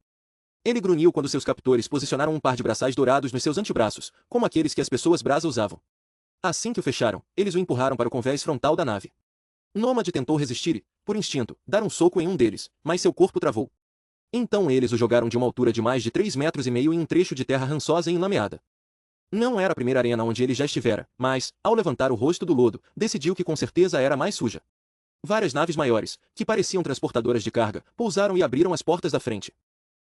Ele grunhiu quando seus captores posicionaram um par de braçais dourados nos seus antebraços, como aqueles que as pessoas brasa usavam. Assim que o fecharam, eles o empurraram para o convés frontal da nave. Nômade tentou resistir e, por instinto, dar um soco em um deles, mas seu corpo travou. Então eles o jogaram de uma altura de mais de 3,5 metros em um trecho de terra rançosa e enlameada. Não era a primeira arena onde ele já estivera, mas, ao levantar o rosto do lodo, decidiu que com certeza era a mais suja. Várias naves maiores, que pareciam transportadoras de carga, pousaram e abriram as portas da frente.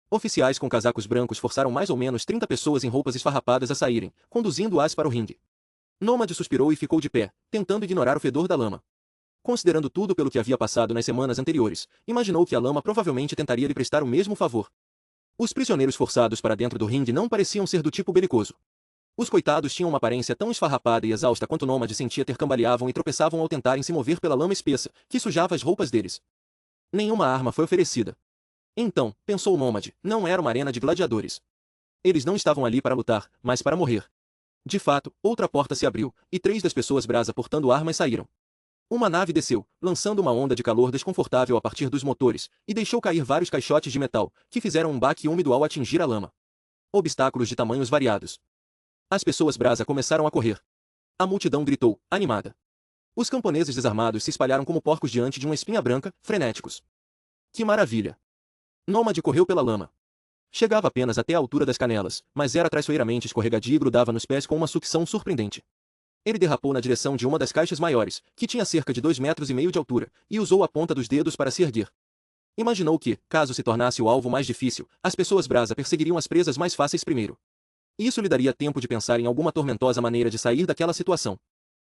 Oficiais com casacos brancos forçaram mais ou menos 30 pessoas em roupas esfarrapadas a saírem, conduzindo-as para o ringue. Nômade suspirou e ficou de pé, tentando ignorar o fedor da lama. Considerando tudo pelo que havia passado nas semanas anteriores, imaginou que a lama provavelmente tentaria lhe prestar o mesmo favor. Os prisioneiros forçados para dentro do ringue não pareciam ser do tipo belicoso. Os coitados tinham uma aparência tão esfarrapada e exausta quanto Nômade sentia ter, cambaleavam e tropeçavam ao tentarem se mover pela lama espessa, que sujava as roupas deles. Nenhuma arma foi oferecida. Então, pensou Nômade, não era uma arena de gladiadores. Eles não estavam ali para lutar, mas para morrer. De fato, outra porta se abriu, e 3 das pessoas brasa portando armas saíram. Uma nave desceu, lançando uma onda de calor desconfortável a partir dos motores, e deixou cair vários caixotes de metal, que fizeram um baque úmido ao atingir a lama. Obstáculos de tamanhos variados. As pessoas brasa começaram a correr. A multidão gritou, animada. Os camponeses desarmados se espalharam como porcos diante de uma espinha branca, frenéticos. Que maravilha! Nômade correu pela lama. Chegava apenas até a altura das canelas, mas era traiçoeiramente escorregadio e grudava nos pés com uma sucção surpreendente. Ele derrapou na direção de uma das caixas maiores, que tinha cerca de 2,5 metros de altura, e usou a ponta dos dedos para se erguer. Imaginou que, caso se tornasse o alvo mais difícil, as pessoas brasa perseguiriam as presas mais fáceis primeiro. Isso lhe daria tempo de pensar em alguma tormentosa maneira de sair daquela situação.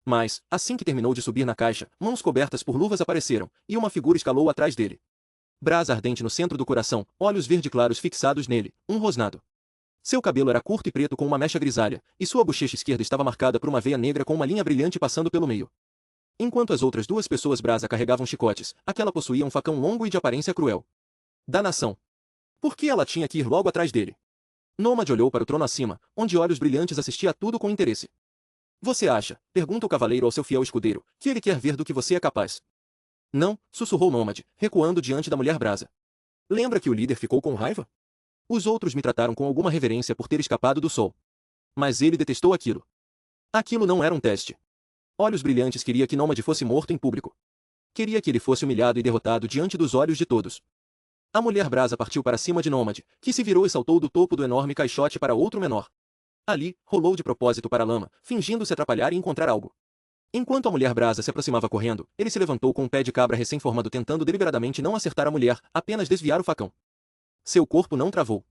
Mas, assim que terminou de subir na caixa, mãos cobertas por luvas apareceram, e uma figura escalou atrás dele. Brasa ardente no centro do coração, olhos verde claros fixados nele, um rosnado. Seu cabelo era curto e preto com uma mecha grisalha, e sua bochecha esquerda estava marcada por uma veia negra com uma linha brilhante passando pelo meio. Enquanto as outras 2 pessoas brasa carregavam chicotes, aquela possuía um facão longo e de aparência cruel. Danação! Por que ela tinha que ir logo atrás dele? Nômade olhou para o trono acima, onde olhos brilhantes assistia a tudo com interesse. Você acha, pergunta o cavaleiro ao seu fiel escudeiro, que ele quer ver do que você é capaz? Não, sussurrou Nômade, recuando diante da mulher brasa. Lembra que o líder ficou com raiva? Os outros me trataram com alguma reverência por ter escapado do sol. Mas ele detestou aquilo. Aquilo não era um teste. Olhos brilhantes queria que Nômade fosse morto em público. Queria que ele fosse humilhado e derrotado diante dos olhos de todos. A mulher brasa partiu para cima de Nômade, que se virou e saltou do topo do enorme caixote para outro menor. Ali, rolou de propósito para a lama, fingindo se atrapalhar e encontrar algo. Enquanto a mulher brasa se aproximava correndo, ele se levantou com um pé de cabra recém-formado tentando deliberadamente não acertar a mulher, apenas desviar o facão. Seu corpo não travou.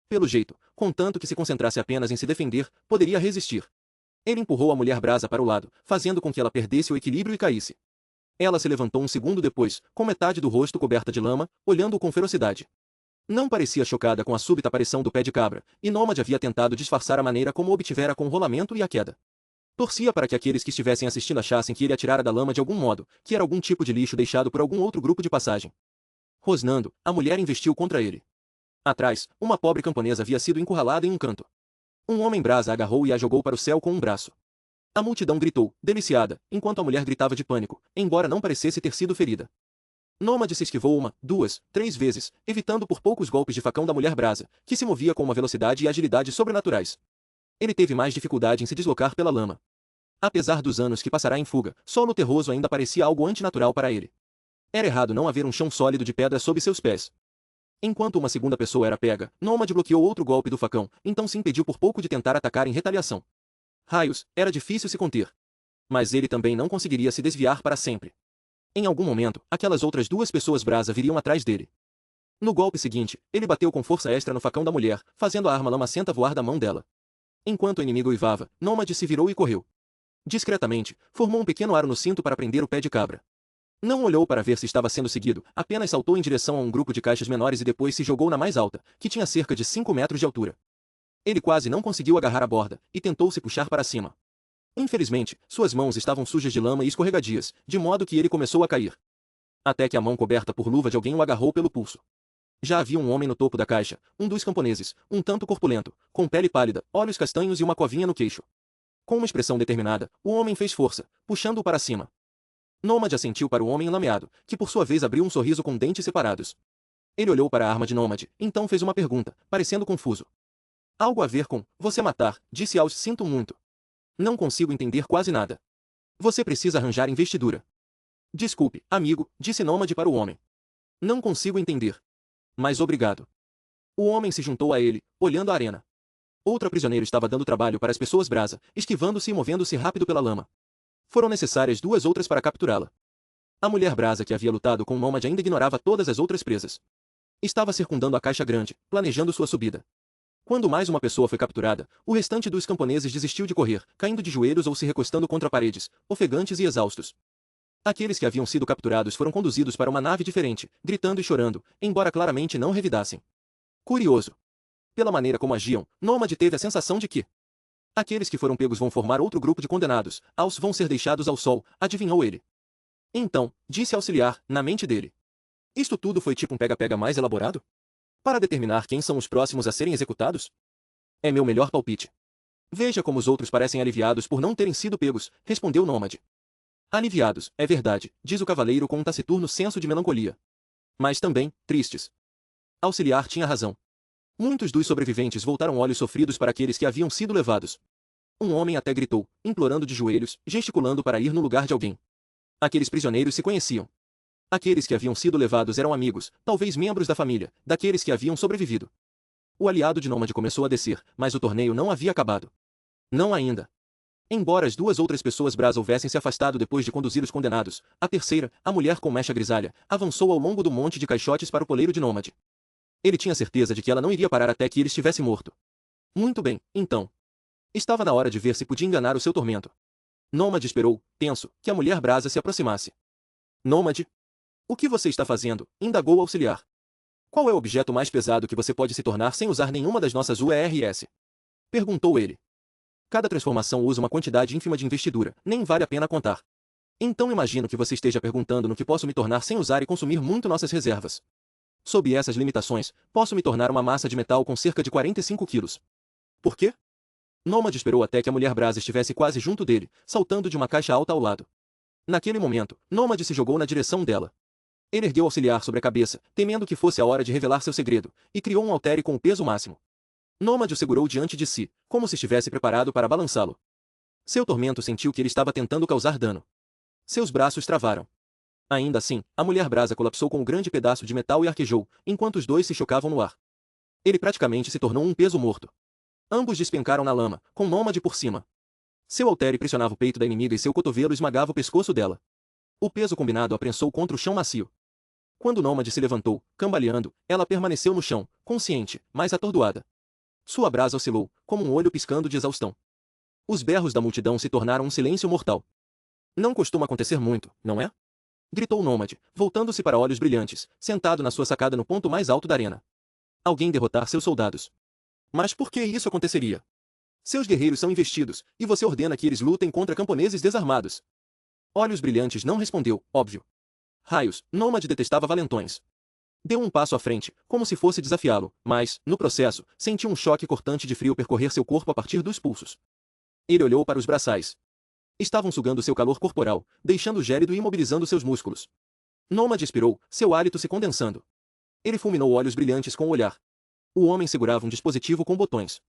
Pelo jeito, contanto que se concentrasse apenas em se defender, poderia resistir. Ele empurrou a mulher brasa para o lado, fazendo com que ela perdesse o equilíbrio e caísse. Ela se levantou um segundo depois, com metade do rosto coberta de lama, olhando-o com ferocidade. Não parecia chocada com a súbita aparição do pé de cabra, e Nômade havia tentado disfarçar a maneira como obtivera com o rolamento e a queda. Torcia para que aqueles que estivessem assistindo achassem que ele atirara da lama de algum modo, que era algum tipo de lixo deixado por algum outro grupo de passagem. Rosnando, a mulher investiu contra ele. Atrás, uma pobre camponesa havia sido encurralada em um canto. Um homem brasa a agarrou e a jogou para o céu com um braço. A multidão gritou, deliciada, enquanto a mulher gritava de pânico, embora não parecesse ter sido ferida. Nômade se esquivou 1, 2, 3 vezes, evitando por poucos golpes de facão da mulher brasa, que se movia com uma velocidade e agilidade sobrenaturais. Ele teve mais dificuldade em se deslocar pela lama. Apesar dos anos que passará em fuga, solo terroso ainda parecia algo antinatural para ele. Era errado não haver um chão sólido de pedra sob seus pés. Enquanto uma segunda pessoa era pega, Nômade bloqueou outro golpe do facão, então se impediu por pouco de tentar atacar em retaliação. Raios, era difícil se conter. Mas ele também não conseguiria se desviar para sempre. Em algum momento, aquelas outras 2 pessoas brasa viriam atrás dele. No golpe seguinte, ele bateu com força extra no facão da mulher, fazendo a arma lamacenta voar da mão dela. Enquanto o inimigo uivava, Nômade se virou e correu. Discretamente, formou um pequeno aro no cinto para prender o pé de cabra. Não olhou para ver se estava sendo seguido, apenas saltou em direção a um grupo de caixas menores e depois se jogou na mais alta, que tinha cerca de 5 metros de altura. Ele quase não conseguiu agarrar a borda, e tentou se puxar para cima. Infelizmente, suas mãos estavam sujas de lama e escorregadias, de modo que ele começou a cair. Até que a mão coberta por luva de alguém o agarrou pelo pulso. Já havia um homem no topo da caixa, um dos camponeses, um tanto corpulento, com pele pálida, olhos castanhos e uma covinha no queixo. Com uma expressão determinada, o homem fez força, puxando-o para cima. Nômade assentiu para o homem enlameado, que por sua vez abriu um sorriso com dentes separados. Ele olhou para a arma de Nômade, então fez uma pergunta, parecendo confuso. Algo a ver com, você matar, disse Aos, sinto muito. Não consigo entender quase nada. Você precisa arranjar investidura. Desculpe, amigo, disse Nômade para o homem. Não consigo entender. Mas obrigado. O homem se juntou a ele, olhando a arena. Outra prisioneira estava dando trabalho para as pessoas brasa, esquivando-se e movendo-se rápido pela lama. Foram necessárias 2 outras para capturá-la. A mulher brasa que havia lutado com o nômade ainda ignorava todas as outras presas. Estava circundando a caixa grande, planejando sua subida. Quando mais uma pessoa foi capturada, o restante dos camponeses desistiu de correr, caindo de joelhos ou se recostando contra paredes, ofegantes e exaustos. Aqueles que haviam sido capturados foram conduzidos para uma nave diferente, gritando e chorando, embora claramente não revidassem. Curioso. Pela maneira como agiam, Nômade teve a sensação de que aqueles que foram pegos vão formar outro grupo de condenados, aos vão ser deixados ao sol, adivinhou ele. Então, disse Auxiliar, na mente dele. Isto tudo foi tipo um pega-pega mais elaborado? Para determinar quem são os próximos a serem executados? É meu melhor palpite. Veja como os outros parecem aliviados por não terem sido pegos, respondeu Nômade. Aliviados, é verdade, diz o cavaleiro com um taciturno senso de melancolia. Mas também, tristes. Auxiliar tinha razão. Muitos dos sobreviventes voltaram olhos sofridos para aqueles que haviam sido levados. Um homem até gritou, implorando de joelhos, gesticulando para ir no lugar de alguém. Aqueles prisioneiros se conheciam. Aqueles que haviam sido levados eram amigos, talvez membros da família, daqueles que haviam sobrevivido. O aliado de Nômade começou a descer, mas o torneio não havia acabado. Não ainda. Embora as 2 outras pessoas brasa houvessem se afastado depois de conduzir os condenados, a terceira, a mulher com mecha grisalha, avançou ao longo do monte de caixotes para o poleiro de Nômade. Ele tinha certeza de que ela não iria parar até que ele estivesse morto. Muito bem, então. Estava na hora de ver se podia enganar o seu tormento. Nômade esperou, tenso, que a mulher brasa se aproximasse. Nômade? O que você está fazendo? Indagou o auxiliar. Qual é o objeto mais pesado que você pode se tornar sem usar nenhuma das nossas UERS? Perguntou ele. Cada transformação usa uma quantidade ínfima de investidura, nem vale a pena contar. Então imagino que você esteja perguntando no que posso me tornar sem usar e consumir muito nossas reservas. Sob essas limitações, posso me tornar uma massa de metal com cerca de 45 quilos. Por quê? Nômade esperou até que a mulher brasa estivesse quase junto dele, saltando de uma caixa alta ao lado. Naquele momento, Nômade se jogou na direção dela. Ele ergueu o auxiliar sobre a cabeça, temendo que fosse a hora de revelar seu segredo, e criou um haltere com o peso máximo. Nômade o segurou diante de si, como se estivesse preparado para balançá-lo. Seu tormento sentiu que ele estava tentando causar dano. Seus braços travaram. Ainda assim, a mulher brasa colapsou com um grande pedaço de metal e arquejou, enquanto os dois se chocavam no ar. Ele praticamente se tornou um peso morto. Ambos despencaram na lama, com Nômade por cima. Seu haltere pressionava o peito da inimiga e seu cotovelo esmagava o pescoço dela. O peso combinado a prensou contra o chão macio. Quando Nômade se levantou, cambaleando, ela permaneceu no chão, consciente, mas atordoada. Sua brasa oscilou, como um olho piscando de exaustão. Os berros da multidão se tornaram um silêncio mortal. Não costuma acontecer muito, não é? Gritou Nômade, voltando-se para Olhos Brilhantes, sentado na sua sacada no ponto mais alto da arena. Alguém derrotar seus soldados. Mas por que isso aconteceria? Seus guerreiros são investidos, e você ordena que eles lutem contra camponeses desarmados. Olhos Brilhantes não respondeu, óbvio. Raios, Nômade detestava valentões. Deu um passo à frente, como se fosse desafiá-lo, mas, no processo, sentiu um choque cortante de frio percorrer seu corpo a partir dos pulsos. Ele olhou para os braçais. Estavam sugando seu calor corporal, deixando-o gélido e imobilizando seus músculos. Nômade expirou, seu hálito se condensando. Ele fulminou Olhos Brilhantes com o olhar. O homem segurava um dispositivo com botões.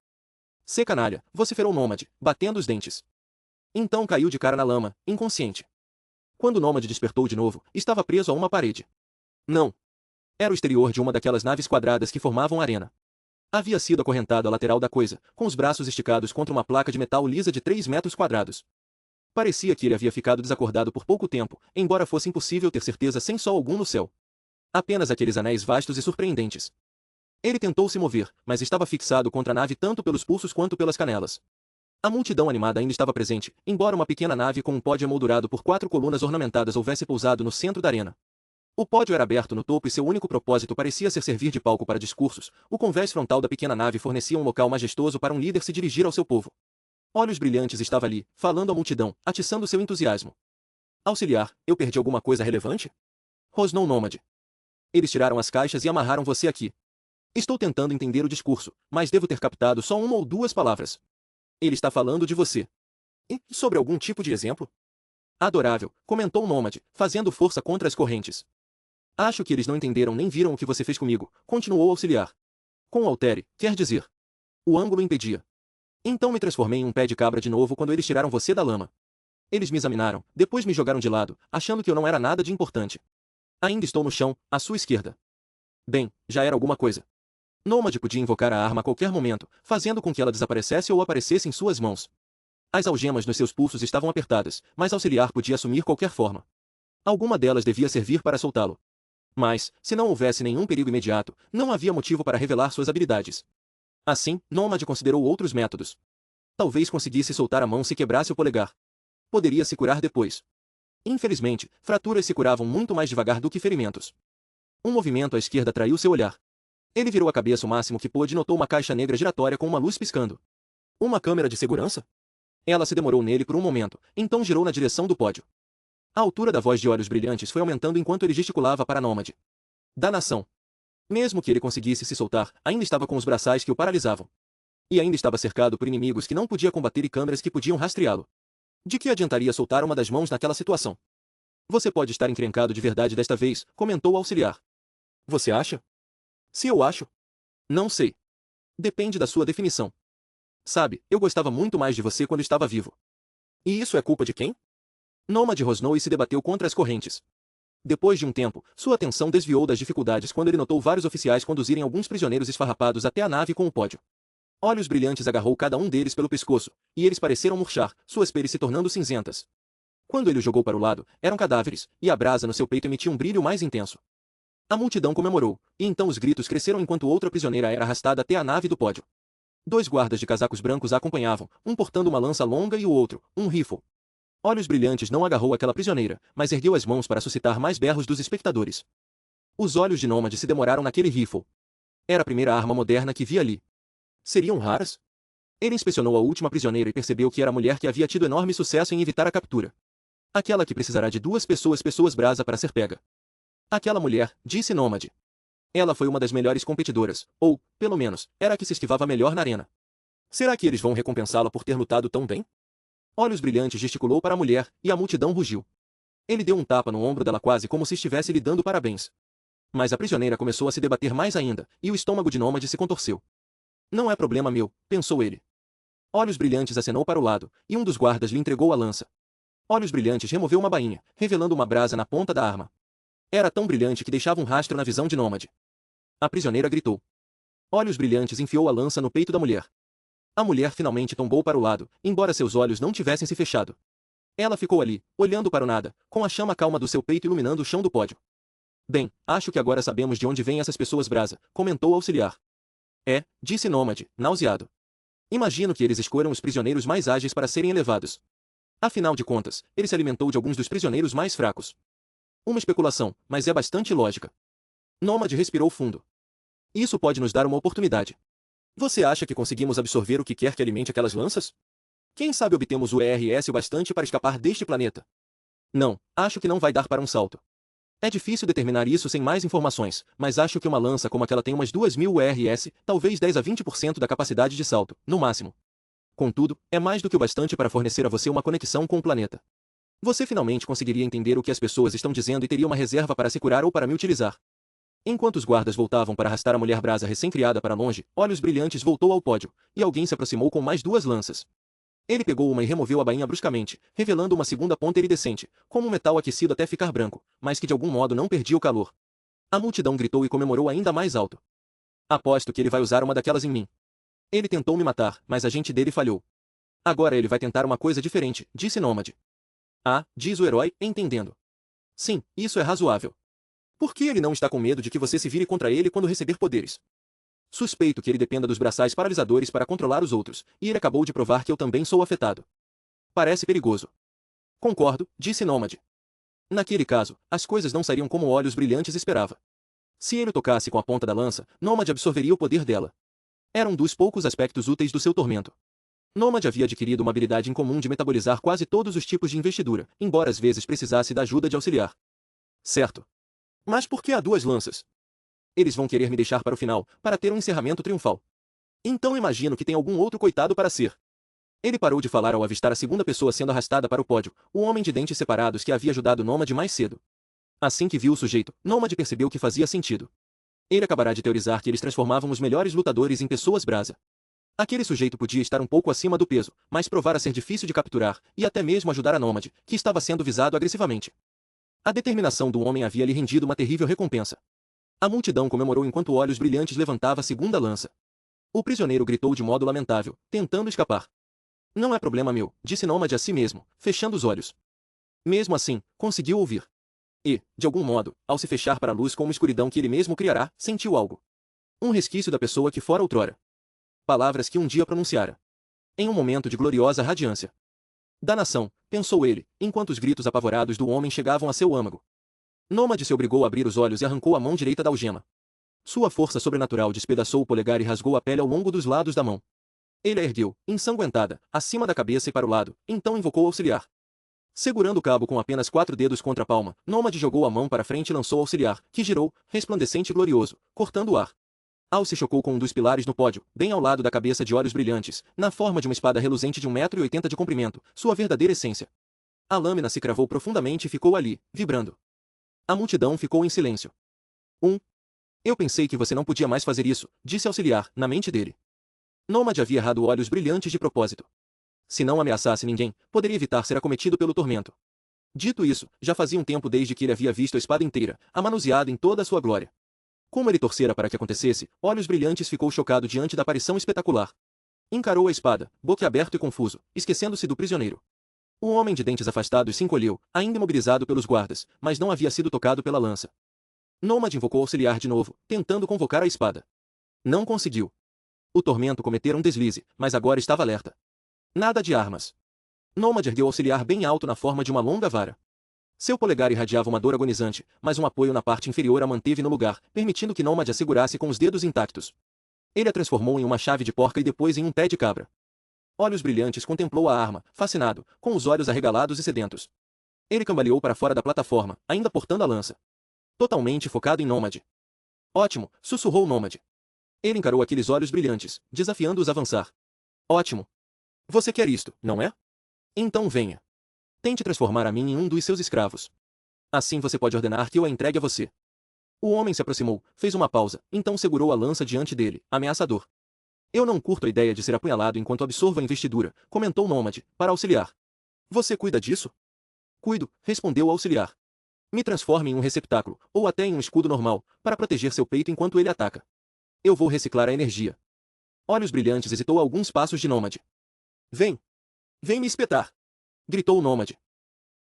"Cê canalha", vociferou Nômade, batendo os dentes. Então caiu de cara na lama, inconsciente. Quando Nômade despertou de novo, estava preso a uma parede. Não. Era o exterior de uma daquelas naves quadradas que formavam a arena. Havia sido acorrentado à lateral da coisa, com os braços esticados contra uma placa de metal lisa de 3 metros quadrados. Parecia que ele havia ficado desacordado por pouco tempo, embora fosse impossível ter certeza sem sol algum no céu. Apenas aqueles anéis vastos e surpreendentes. Ele tentou se mover, mas estava fixado contra a nave tanto pelos pulsos quanto pelas canelas. A multidão animada ainda estava presente, embora uma pequena nave com um pódio emoldurado por 4 colunas ornamentadas houvesse pousado no centro da arena. O pódio era aberto no topo e seu único propósito parecia ser servir de palco para discursos. O convés frontal da pequena nave fornecia um local majestoso para um líder se dirigir ao seu povo. Olhos Brilhantes estava ali, falando à multidão, atiçando seu entusiasmo. "Auxiliar, eu perdi alguma coisa relevante?" Rosnou Nômade. "Eles tiraram as caixas e amarraram você aqui. Estou tentando entender o discurso, mas devo ter captado só uma ou 2 palavras. Ele está falando de você. E sobre algum tipo de exemplo?" "Adorável", comentou Nômade, fazendo força contra as correntes. "Acho que eles não entenderam nem viram o que você fez comigo", continuou o auxiliar. "Com o haltere, quer dizer. O ângulo impedia. Então me transformei em um pé de cabra de novo quando eles tiraram você da lama. Eles me examinaram, depois me jogaram de lado, achando que eu não era nada de importante. Ainda estou no chão, à sua esquerda. Bem, já era alguma coisa. Nômade podia invocar a arma a qualquer momento, fazendo com que ela desaparecesse ou aparecesse em suas mãos. As algemas nos seus pulsos estavam apertadas, mas Auxiliar podia assumir qualquer forma. Alguma delas devia servir para soltá-lo. Mas, se não houvesse nenhum perigo imediato, não havia motivo para revelar suas habilidades. Assim, Nômade considerou outros métodos. Talvez conseguisse soltar a mão se quebrasse o polegar. Poderia se curar depois. Infelizmente, fraturas se curavam muito mais devagar do que ferimentos. Um movimento à esquerda atraiu seu olhar. Ele virou a cabeça o máximo que pôde e notou uma caixa negra giratória com uma luz piscando. Uma câmera de segurança? Ela se demorou nele por um momento, então girou na direção do pódio. A altura da voz de olhos brilhantes foi aumentando enquanto ele gesticulava para Nômade. Danação! Mesmo que ele conseguisse se soltar, ainda estava com os braçais que o paralisavam. E ainda estava cercado por inimigos que não podia combater e câmeras que podiam rastreá-lo. De que adiantaria soltar uma das mãos naquela situação? Você pode estar encrencado de verdade desta vez, comentou o auxiliar. Você acha? Se eu acho? Não sei. Depende da sua definição. Sabe, eu gostava muito mais de você quando estava vivo. E isso é culpa de quem? Nômade rosnou e se debateu contra as correntes. Depois de um tempo, sua atenção desviou das dificuldades quando ele notou vários oficiais conduzirem alguns prisioneiros esfarrapados até a nave com o pódio. Olhos brilhantes agarrou cada um deles pelo pescoço, e eles pareceram murchar, suas peles se tornando cinzentas. Quando ele o jogou para o lado, eram cadáveres, e a brasa no seu peito emitia um brilho mais intenso. A multidão comemorou, e então os gritos cresceram enquanto outra prisioneira era arrastada até a nave do pódio. 2 guardas de casacos brancos a acompanhavam, um portando uma lança longa e o outro, um rifle. Olhos brilhantes não agarrou aquela prisioneira, mas ergueu as mãos para suscitar mais berros dos espectadores. Os olhos de Nômade se demoraram naquele rifle. Era a primeira arma moderna que via ali. Seriam raras? Ele inspecionou a última prisioneira e percebeu que era a mulher que havia tido enorme sucesso em evitar a captura. Aquela que precisará de 2 pessoas brasa para ser pega. Aquela mulher, disse Nômade. Ela foi uma das melhores competidoras, ou, pelo menos, era a que se esquivava melhor na arena. Será que eles vão recompensá-la por ter lutado tão bem? Olhos brilhantes gesticulou para a mulher, e a multidão rugiu. Ele deu um tapa no ombro dela quase como se estivesse lhe dando parabéns. Mas a prisioneira começou a se debater mais ainda, e o estômago de Nômade se contorceu. Não é problema meu, pensou ele. Olhos brilhantes acenou para o lado, e um dos guardas lhe entregou a lança. Olhos brilhantes removeu uma bainha, revelando uma brasa na ponta da arma. Era tão brilhante que deixava um rastro na visão de Nômade. A prisioneira gritou. Olhos brilhantes enfiou a lança no peito da mulher. A mulher finalmente tombou para o lado, embora seus olhos não tivessem se fechado. Ela ficou ali, olhando para o nada, com a chama calma do seu peito iluminando o chão do pódio. Bem, acho que agora sabemos de onde vêm essas pessoas brasa, comentou o auxiliar. É, disse Nômade, nauseado. Imagino que eles escolham os prisioneiros mais ágeis para serem elevados. Afinal de contas, ele se alimentou de alguns dos prisioneiros mais fracos. Uma especulação, mas é bastante lógica. Nômade respirou fundo. Isso pode nos dar uma oportunidade. Você acha que conseguimos absorver o que quer que alimente aquelas lanças? Quem sabe obtemos o ERS o bastante para escapar deste planeta? Não, acho que não vai dar para um salto. É difícil determinar isso sem mais informações, mas acho que uma lança como aquela tem umas 2.000 URS, talvez 10 a 20% da capacidade de salto, no máximo. Contudo, é mais do que o bastante para fornecer a você uma conexão com o planeta. Você finalmente conseguiria entender o que as pessoas estão dizendo e teria uma reserva para se curar ou para me utilizar. Enquanto os guardas voltavam para arrastar a mulher brasa recém-criada para longe, Olhos Brilhantes voltou ao pódio, e alguém se aproximou com mais 2 lanças. Ele pegou uma e removeu a bainha bruscamente, revelando uma segunda ponta iridescente, como um metal aquecido até ficar branco, mas que de algum modo não perdia o calor. A multidão gritou e comemorou ainda mais alto. Aposto que ele vai usar uma daquelas em mim. Ele tentou me matar, mas a gente dele falhou. Agora ele vai tentar uma coisa diferente, disse Nômade. Ah, diz o herói, entendendo. Sim, isso é razoável. Por que ele não está com medo de que você se vire contra ele quando receber poderes? Suspeito que ele dependa dos braçais paralisadores para controlar os outros, e ele acabou de provar que eu também sou afetado. Parece perigoso. Concordo, disse Nômade. Naquele caso, as coisas não sairiam como Olhos Brilhantes esperava. Se ele o tocasse com a ponta da lança, Nômade absorveria o poder dela. Era um dos poucos aspectos úteis do seu tormento. Nômade havia adquirido uma habilidade incomum de metabolizar quase todos os tipos de investidura, embora às vezes precisasse da ajuda de auxiliar. Certo. Mas por que há 2 lanças? Eles vão querer me deixar para o final, para ter um encerramento triunfal. Então imagino que tem algum outro coitado para ser. Ele parou de falar ao avistar a segunda pessoa sendo arrastada para o pódio, o homem de dentes separados que havia ajudado Nômade mais cedo. Assim que viu o sujeito, Nômade percebeu que fazia sentido. Ele acabará de teorizar que eles transformavam os melhores lutadores em pessoas brasa. Aquele sujeito podia estar um pouco acima do peso, mas provara ser difícil de capturar, e até mesmo ajudar a Nômade, que estava sendo visado agressivamente. A determinação do homem havia lhe rendido uma terrível recompensa. A multidão comemorou enquanto Olhos Brilhantes levantava a segunda lança. O prisioneiro gritou de modo lamentável, tentando escapar. Não é problema meu, disse Nômade a si mesmo, fechando os olhos. Mesmo assim, conseguiu ouvir. E, de algum modo, ao se fechar para a luz com uma escuridão que ele mesmo criará, sentiu algo. Um resquício da pessoa que fora outrora. Palavras que um dia pronunciara. Em um momento de gloriosa radiância. Da nação, pensou ele, enquanto os gritos apavorados do homem chegavam a seu âmago. Nômade se obrigou a abrir os olhos e arrancou a mão direita da algema. Sua força sobrenatural despedaçou o polegar e rasgou a pele ao longo dos lados da mão. Ele a ergueu, ensanguentada, acima da cabeça e para o lado, então invocou o auxiliar. Segurando o cabo com apenas 4 dedos contra a palma, Nômade jogou a mão para frente e lançou o auxiliar, que girou, resplandecente e glorioso, cortando o ar. Al se chocou com um dos pilares no pódio, bem ao lado da cabeça de Olhos Brilhantes, na forma de uma espada reluzente de 1,80 m de comprimento, sua verdadeira essência. A lâmina se cravou profundamente e ficou ali, vibrando. A multidão ficou em silêncio. Eu pensei que você não podia mais fazer isso, disse auxiliar, na mente dele. Nômade havia errado Olhos Brilhantes de propósito. Se não ameaçasse ninguém, poderia evitar ser acometido pelo tormento. Dito isso, já fazia um tempo desde que ele havia visto a espada inteira, a manuseada em toda a sua glória. Como ele torcera para que acontecesse, Olhos Brilhantes ficou chocado diante da aparição espetacular. Encarou a espada, boquiaberto e confuso, esquecendo-se do prisioneiro. O homem de dentes afastados se encolheu, ainda imobilizado pelos guardas, mas não havia sido tocado pela lança. Nômade invocou o auxiliar de novo, tentando convocar a espada. Não conseguiu. O tormento cometera um deslize, mas agora estava alerta. Nada de armas. Nômade ergueu o auxiliar bem alto na forma de uma longa vara. Seu polegar irradiava uma dor agonizante, mas um apoio na parte inferior a manteve no lugar, permitindo que Nômade a segurasse com os dedos intactos. Ele a transformou em uma chave de porca e depois em um pé de cabra. Olhos Brilhantes contemplou a arma, fascinado, com os olhos arregalados e sedentos. Ele cambaleou para fora da plataforma, ainda portando a lança. Totalmente focado em Nômade. Ótimo, sussurrou Nômade. Ele encarou aqueles olhos brilhantes, desafiando-os a avançar. Ótimo. Você quer isto, não é? Então venha. Tente transformar a mim em um dos seus escravos. Assim você pode ordenar que eu a entregue a você. O homem se aproximou, fez uma pausa, então segurou a lança diante dele, ameaçador. Eu não curto a ideia de ser apunhalado enquanto absorvo a investidura, comentou Nômade, para auxiliar. Você cuida disso? Cuido, respondeu o auxiliar. Me transforme em um receptáculo, ou até em um escudo normal, para proteger seu peito enquanto ele ataca. Eu vou reciclar a energia. Olhos Brilhantes hesitou a alguns passos de Nômade. Vem! Vem me espetar! Gritou o Nômade.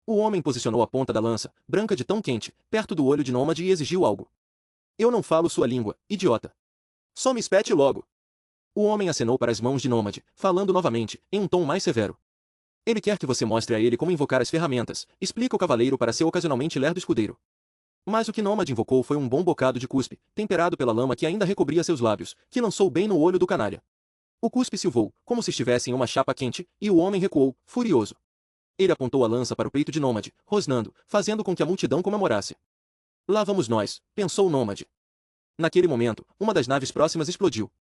O homem posicionou a ponta da lança, branca de tão quente, perto do olho de Nômade e exigiu algo. Eu não falo sua língua, idiota. Só me espete logo. O homem acenou para as mãos de Nômade, falando novamente, em um tom mais severo. Ele quer que você mostre a ele como invocar as ferramentas, explica o cavaleiro para seu ocasionalmente lerdo escudeiro. Mas o que Nômade invocou foi um bom bocado de cuspe, temperado pela lama que ainda recobria seus lábios, que lançou bem no olho do canalha. O cuspe silvou, como se estivesse em uma chapa quente, e o homem recuou, furioso. Ele apontou a lança para o peito de Nômade, rosnando, fazendo com que a multidão comemorasse. Lá vamos nós, pensou Nômade. Naquele momento, uma das naves próximas explodiu.